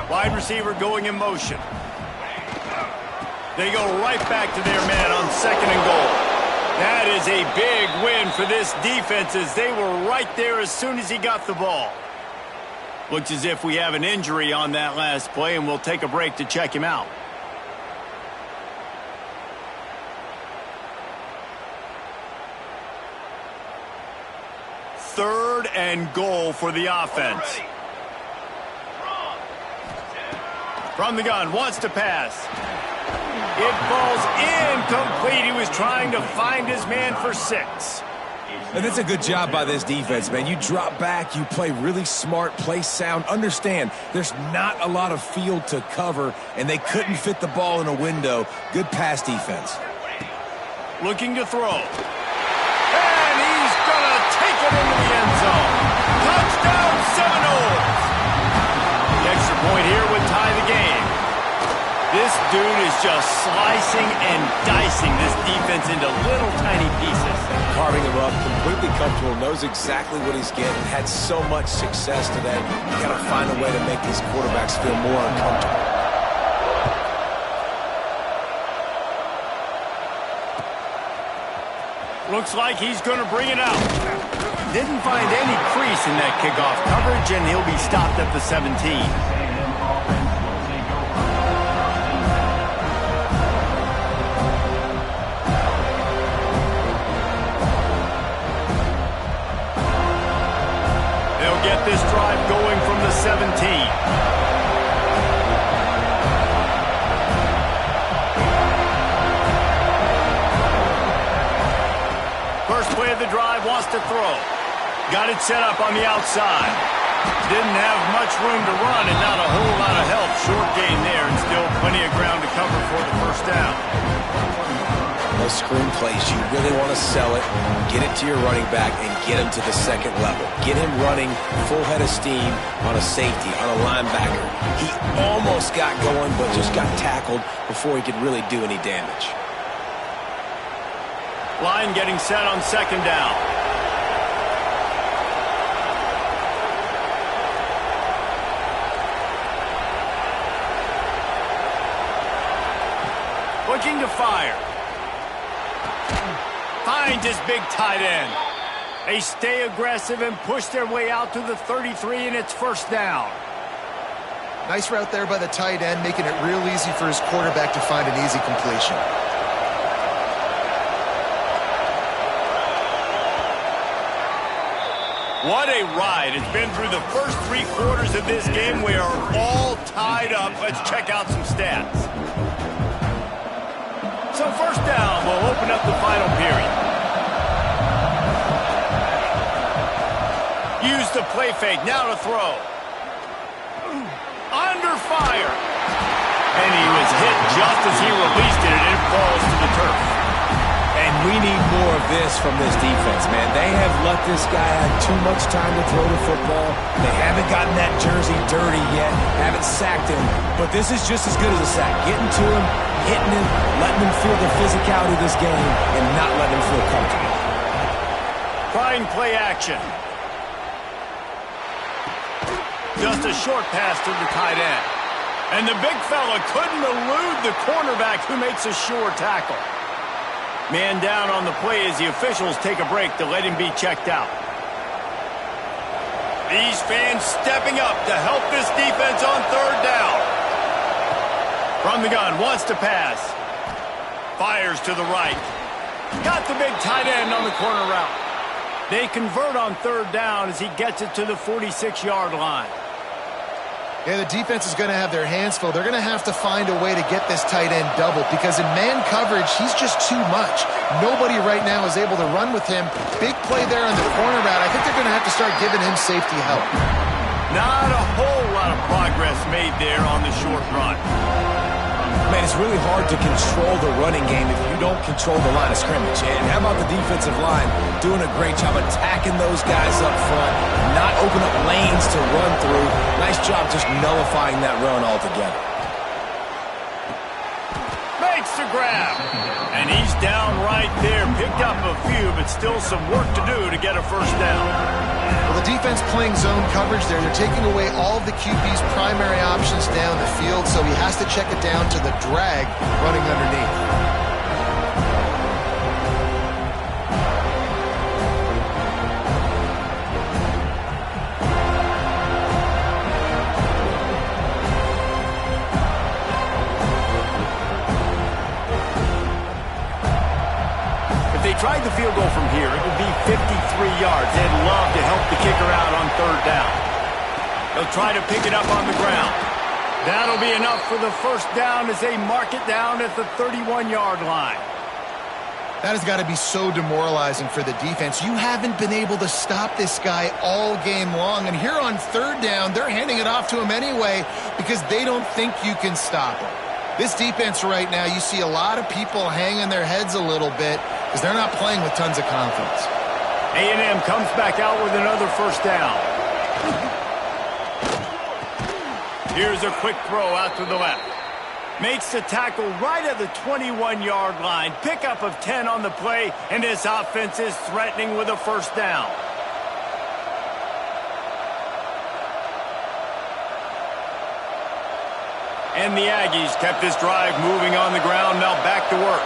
Wide receiver going in motion. They go right back to their man on 2nd and goal. That is a big win for this defense as they were right there as soon as he got the ball. Looks as if we have an injury on that last play, and we'll take a break to check him out. Third and goal for the offense. From the gun, wants to pass. It falls incomplete. He was trying to find his man for 6. And that's a good job by this defense, man. You drop back, you play really smart, play sound. Understand, there's not a lot of field to cover, and they couldn't fit the ball in a window. Good pass defense. Looking to throw. And he's going to take it into the end zone. Touchdown, Seminoles! The extra point here would tie the game. This dude is just slicing and dicing this defense into little tiny pieces. Carving him up, completely comfortable, knows exactly what he's getting, had so much success today. You got to find a way to make these quarterbacks feel more uncomfortable. Looks like he's going to bring it out. Didn't find any crease in that kickoff coverage, and he'll be stopped at the 17. Get this drive going from the 17. First play of the drive, wants to throw. Got it set up on the outside. Didn't have much room to run and not a whole lot of help. Short gain there and still plenty of ground to cover for the first down. Those screen plays, you really want to sell it, get it to your running back, and get him to the second level. Get him running full head of steam on a safety, on a linebacker. He almost got going, but just got tackled before he could really do any damage. Line getting set on second down. Looking to fire. Finds his big tight end. They stay aggressive and push their way out to the 33, and it's first down. Nice route there by the tight end, making it real easy for his quarterback to find an easy completion. What a ride. It's been through the first 3 quarters of this game. We are all tied up. Let's check out some stats. So first down will open up the final period. Use the play fake, now to throw. Under fire. And he was hit just as he released it, and it falls to the turf. And we need more of this from this defense, man. They have let this guy have too much time to throw the football. They haven't gotten that jersey dirty yet, haven't sacked him. But this is just as good as a sack. Getting to him, hitting him, letting him feel the physicality of this game, and not letting him feel comfortable. Trying play action. Just a short pass to the tight end. And the big fella couldn't elude the cornerback who makes a sure tackle. Man down on the play as the officials take a break to let him be checked out. These fans stepping up to help this defense on third down. From the gun, wants to pass. Fires to the right. Got the big tight end on the corner route. They convert on third down as he gets it to the 46-yard line. Yeah, the defense is going to have their hands full. They're going to have to find a way to get this tight end doubled because in man coverage, he's just too much. Nobody right now is able to run with him. Big play there on the corner route. I think they're going to have to start giving him safety help. Not a whole lot of progress made there on the short run. Man, it's really hard to control the running game if you don't control the line of scrimmage. And how about the defensive line doing a great job attacking those guys up front, not open up lanes to run through. Nice job just nullifying that run altogether. Makes the grab. And he's down right there. Picked up a few, but still some work to do to get a first down. Well, the defense playing zone coverage there. They're taking away all of the QB's primary options down the field, so he has to check it down to the drag running underneath. they tried the field goal from here, it would be 53 yards. They'd love to help the kicker out on third down. They'll try to pick it up on the ground. That'll be enough for the first down as they mark it down at the 31-yard line. That has got to be so demoralizing for the defense. You haven't been able to stop this guy all game long. And here on third down, they're handing it off to him anyway because they don't think you can stop him. This defense right now, you see a lot of people hanging their heads a little bit because they're not playing with tons of confidence. A&M comes back out with another first down. Here's a quick throw out to the left. Makes the tackle right at the 21-yard line. Pickup of 10 on the play, and this offense is threatening with a first down. And the Aggies kept this drive moving on the ground. Now back to work.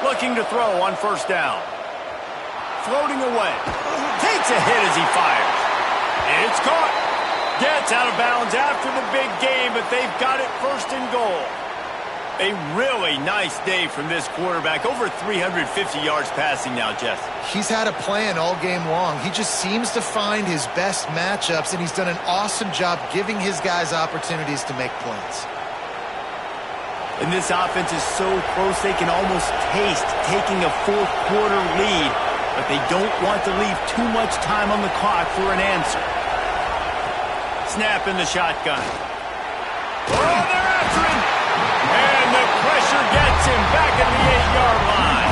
Looking to throw on first down. Floating away. Takes a hit as he fires. It's caught. Gets out of bounds after the big game, but they've got it first and goal. A really nice day from this quarterback. Over 350 yards passing now, Jeff. He's had a plan all game long. He just seems to find his best matchups, and he's done an awesome job giving his guys opportunities to make plays. And this offense is so close they can almost taste taking a fourth-quarter lead, but they don't want to leave too much time on the clock for an answer. Snap in the shotgun. Oh, they're after him! And the pressure gets him back at the 8-yard line.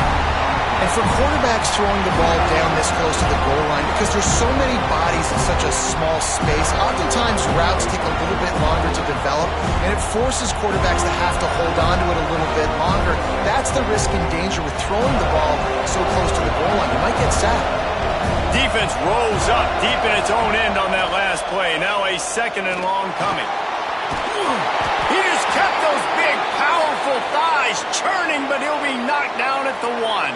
And for quarterbacks throwing the ball down this close to the goal line, because there's so many bodies in such a small space, oftentimes routes take a little bit longer to develop, and it forces quarterbacks to have to hold on to it a little bit longer. That's the risk and danger with throwing the ball so close to the goal line. You might get sacked. Defense rolls up deep in its own end on that last play. Now a second and long coming. He just kept those big, powerful thighs churning, but he'll be knocked down at the 1.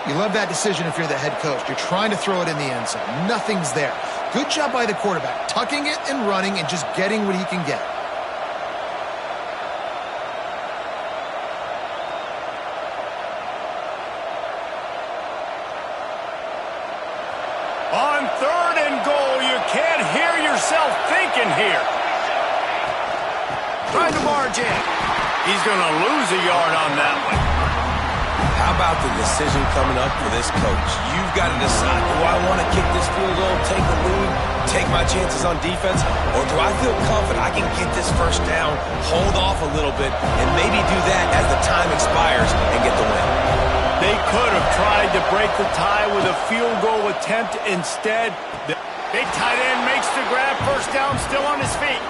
You love that decision if you're the head coach. You're trying to throw it in the end zone. Nothing's there. Good job by the quarterback, tucking it and running and just getting what he can get. On third and goal, you can't hear yourself thinking here. Trying to barge in. He's going to lose a yard on that one. How about the decision coming up for this coach? You've got to decide, do I want to kick this field goal, take the lead, take my chances on defense, or do I feel confident I can get this first down, hold off a little bit, and maybe do that as the time expires and get the win? They could have tried to break the tie with a field goal attempt. Instead, the big tight end makes the grab. First down, still on his feet.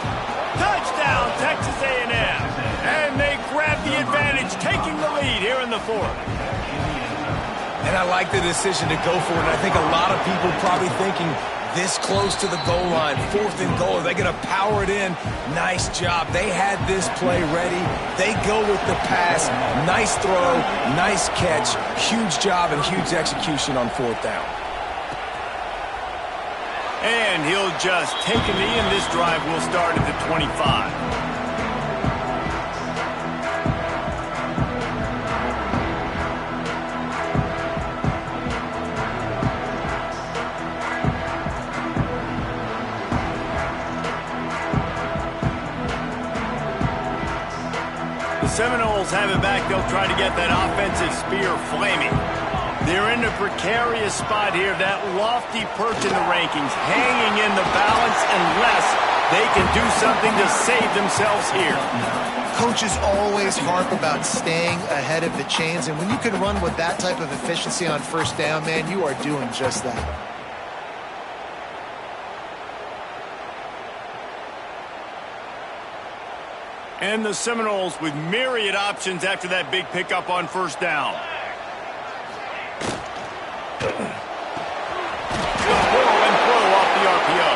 Touchdown, Texas A&M. And they grab the advantage, taking the lead here in the fourth. And I like the decision to go for it. And I think a lot of people probably thinking this close to the goal line, fourth and goal, are they going to power it in? Nice job. They had this play ready. They go with the pass. Nice throw, nice catch. Huge job and huge execution on fourth down. And he'll just take a knee, and this drive will start at the 25. Seminoles have it back. They'll try to get that offensive spear flaming. They're in a precarious spot here. That lofty perch in the rankings, hanging in the balance unless they can do something to save themselves here. Coaches always harp about staying ahead of the chains, and when you can run with that type of efficiency on first down, man, you are doing just that. And the Seminoles with myriad options after that big pickup on first down. Good pull and throw off the RPO.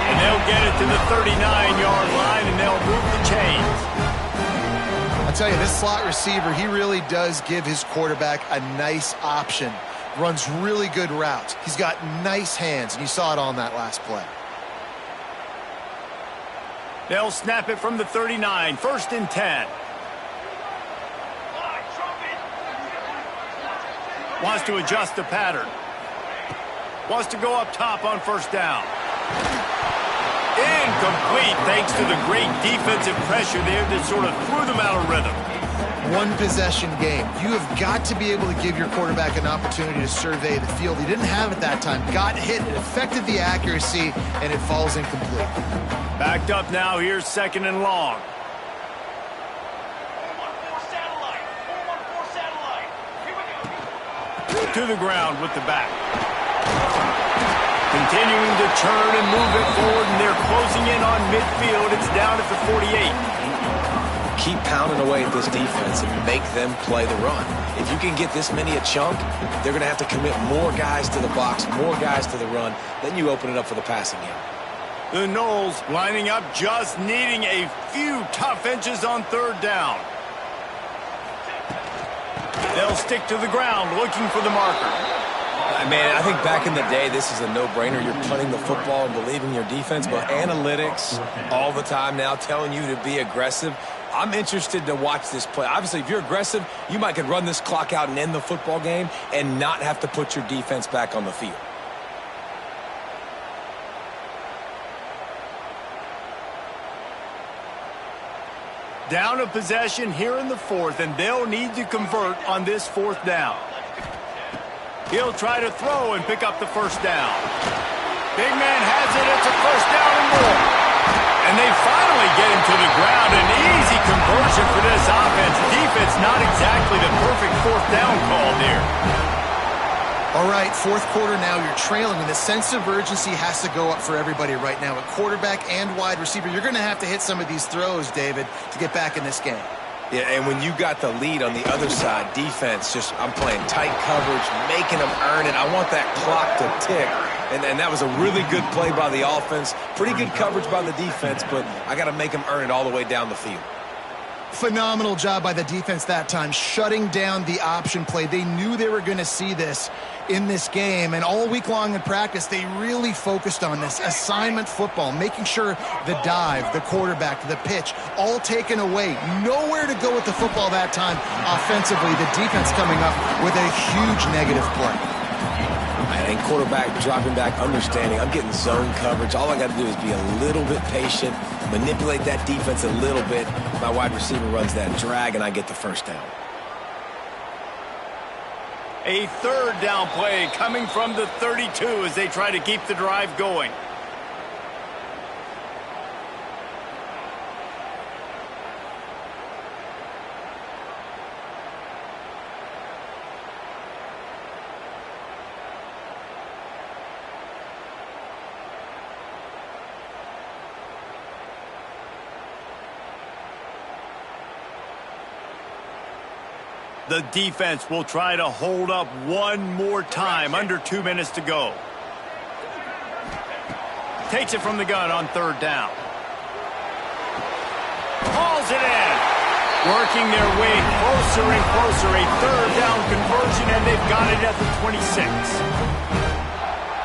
And they'll get it to the 39-yard line, and they'll move the chains. I'll tell you, this slot receiver, he really does give his quarterback a nice option. Runs really good routes. He's got nice hands, and you saw it on that last play. They'll snap it from the 39, first and 10. Wants to adjust the pattern. Wants to go up top on first down. Incomplete thanks to the great defensive pressure there that sort of threw them out of rhythm. One possession game. You have got to be able to give your quarterback an opportunity to survey the field. He didn't have it that time. Got hit. It affected the accuracy, and it falls incomplete. Backed up now. Here's 2nd and long. To the ground with the back. Continuing to turn and move it forward, and they're closing in on midfield. It's down at the 48. Keep pounding away at this defense and make them play the run. If you can get this many a chunk, they're going to have to commit more guys to the box, more guys to the run. Then you open it up for the passing game. The Knowles lining up, just needing a few tough inches on 3rd down. They'll stick to the ground, looking for the marker. Man, I think back in the day, this is a no-brainer. You're punting the football and believing your defense, but analytics all the time now telling you to be aggressive. I'm interested to watch this play. Obviously, if you're aggressive, you might could run this clock out and end the football game and not have to put your defense back on the field. Down a possession here in the 4th, and they'll need to convert on this 4th down. He'll try to throw and pick up the first down. Big man has it. It's a first down and more. And they finally get him to the ground. An easy conversion for this offense. Defense not exactly the perfect 4th down call there. All right, 4th quarter now. You're trailing, and the sense of urgency has to go up for everybody right now. At quarterback and wide receiver, you're going to have to hit some of these throws, David, to get back in this game. Yeah, and when you got the lead on the other side, defense, I'm playing tight coverage, making them earn it. I want that clock to tick. And that was a really good play by the offense. Pretty good coverage by the defense, but I got to make them earn it all the way down the field. Phenomenal job by the defense that time, shutting down the option play. They knew they were going to see this in this game, and all week long in practice, they really focused on this assignment football, making sure the dive, the quarterback, the pitch, all taken away. Nowhere to go with the football that time offensively. The defense coming up with a huge negative play. And quarterback dropping back, understanding I'm getting zone coverage. All I got to do is be a little bit patient, manipulate that defense a little bit. My wide receiver runs that drag, and I get the first down. A 3rd down play coming from the 32 as they try to keep the drive going. The defense will try to hold up one more time. Under 2 minutes to go. Takes it from the gun on 3rd down. Hauls it in. Working their way closer and closer. A 3rd down conversion, and they've got it at the 26.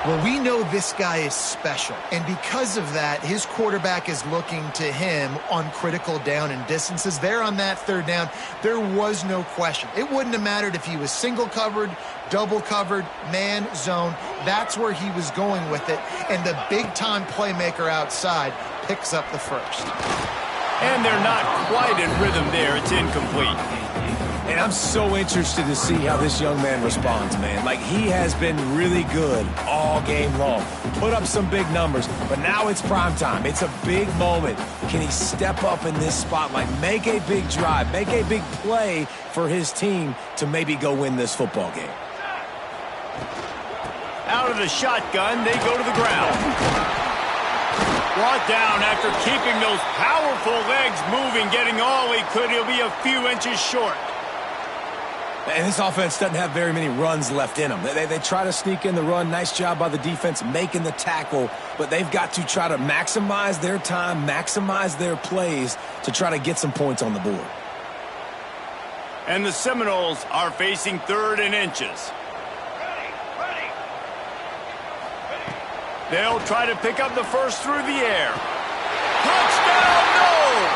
Well, we know this guy is special, and because of that, his quarterback is looking to him on critical down and distances. There on that 3rd down, there was no question. It wouldn't have mattered if he was single covered, double covered, man, zone. That's where he was going with it, and the big-time playmaker outside picks up the first. And they're not quite in rhythm there. It's incomplete. And I'm so interested to see how this young man responds, man. Like, he has been really good all game long. Put up some big numbers, but now it's prime time. It's a big moment. Can he step up in this spotlight, make a big drive, make a big play for his team to maybe go win this football game? Out of the shotgun, they go to the ground. Brought down after keeping those powerful legs moving, getting all he could. He'll be a few inches short. And this offense doesn't have very many runs left in them. They try to sneak in the run. Nice job by the defense making the tackle, but they've got to try to maximize their time, maximize their plays to try to get some points on the board. And the Seminoles are facing 3rd and inches. They'll try to pick up the first through the air. Touchdown, Knowles!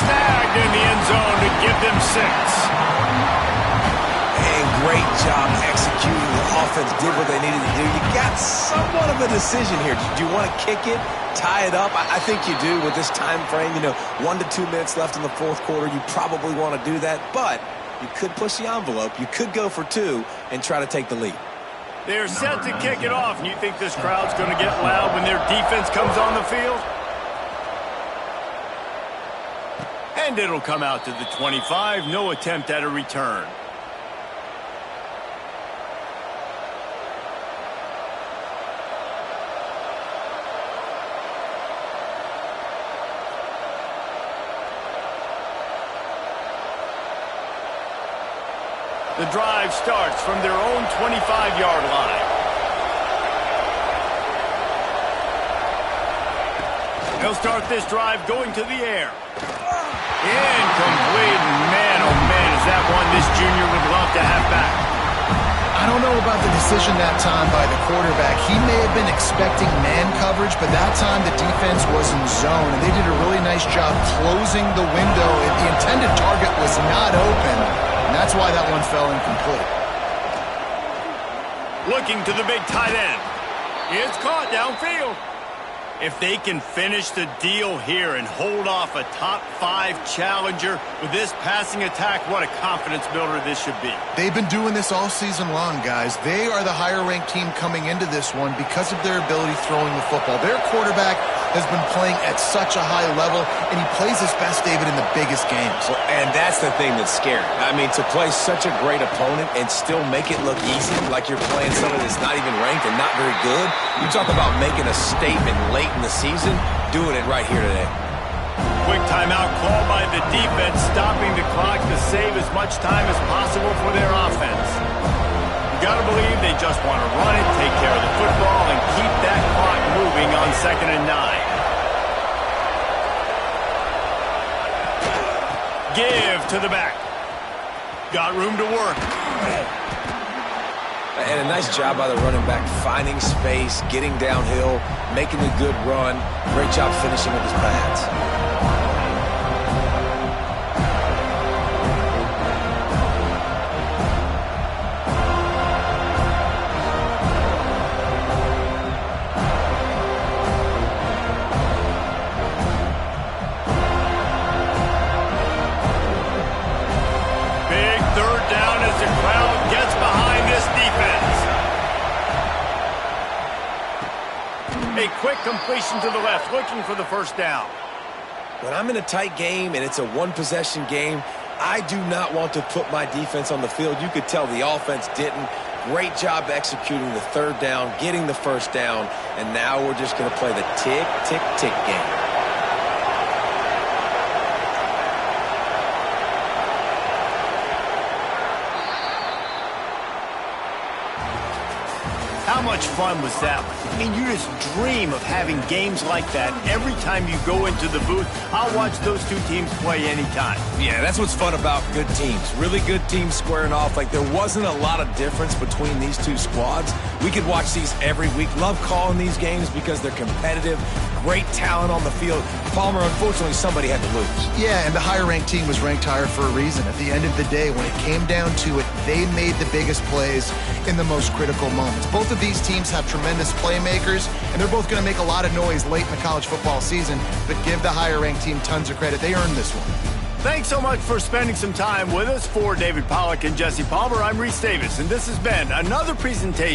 Snagged in the end zone to give them 6. And Great job executing. The offense did what they needed to do. You got somewhat of a decision here. Do you want to kick it, tie it up? I think you do with this time frame. 1 to 2 minutes left in the fourth quarter. You probably want to do that, but you could push the envelope. You could go for 2 and try to take the lead. They're set to kick it off, and you think this crowd's going to get loud when their defense comes on the field? And it'll come out to the 25. No attempt at a return. The drive starts from their own 25-yard line. They'll start this drive going to the air. Incomplete. Man, oh man, is that one this junior would love to have back. I don't know about the decision that time by the quarterback. He may have been expecting man coverage, but that time the defense was in zone, and they did a really nice job closing the window. The intended target was not open, and that's why that one fell incomplete. Looking to the big tight end. It's caught downfield. If they can finish the deal here and hold off a top 5 challenger with this passing attack, what a confidence builder this should be. They've been doing this all season long, guys. They are the higher-ranked team coming into this one because of their ability throwing the football. Their quarterback has been playing at such a high level, and he plays his best, David, in the biggest games. Well, and that's the thing that's scary. I mean, to play such a great opponent and still make it look easy, like you're playing somebody that's not even ranked and not very good. You talk about making a statement late in the season, doing it right here today. Quick timeout call by the defense, stopping the clock to save as much time as possible for their offense. You gotta believe they just want to run it, take care of the football, and keep that clock moving on 2nd and 9. Give to the back. Got room to work. And a nice job by the running back, finding space, getting downhill, making a good run. Great job finishing with his pads. Big 3rd down as the crowd gets behind this defense. A quick completion to the left, looking for the 1st down. When I'm in a tight game and it's a one-possession game, I do not want to put my defense on the field. You could tell the offense didn't. Great job executing the 3rd down, getting the 1st down, and now we're just going to play the tick, tick, tick game. How much fun was that one? I mean, you just dream of having games like that every time you go into the booth. I'll watch those 2 teams play anytime. Yeah, that's what's fun about good teams. Really good teams squaring off. Like, there wasn't a lot of difference between these 2 squads. We could watch these every week. Love calling these games because they're competitive. Great talent on the field. Palmer, unfortunately, somebody had to lose. Yeah, and the higher-ranked team was ranked higher for a reason. At the end of the day, when it came down to it, they made the biggest plays in the most critical moments. Both of these teams have tremendous playmakers, and they're both going to make a lot of noise late in the college football season, but give the higher-ranked team tons of credit. They earned this one. Thanks so much for spending some time with us. For David Pollack and Jesse Palmer, I'm Reese Davis, and this has been another presentation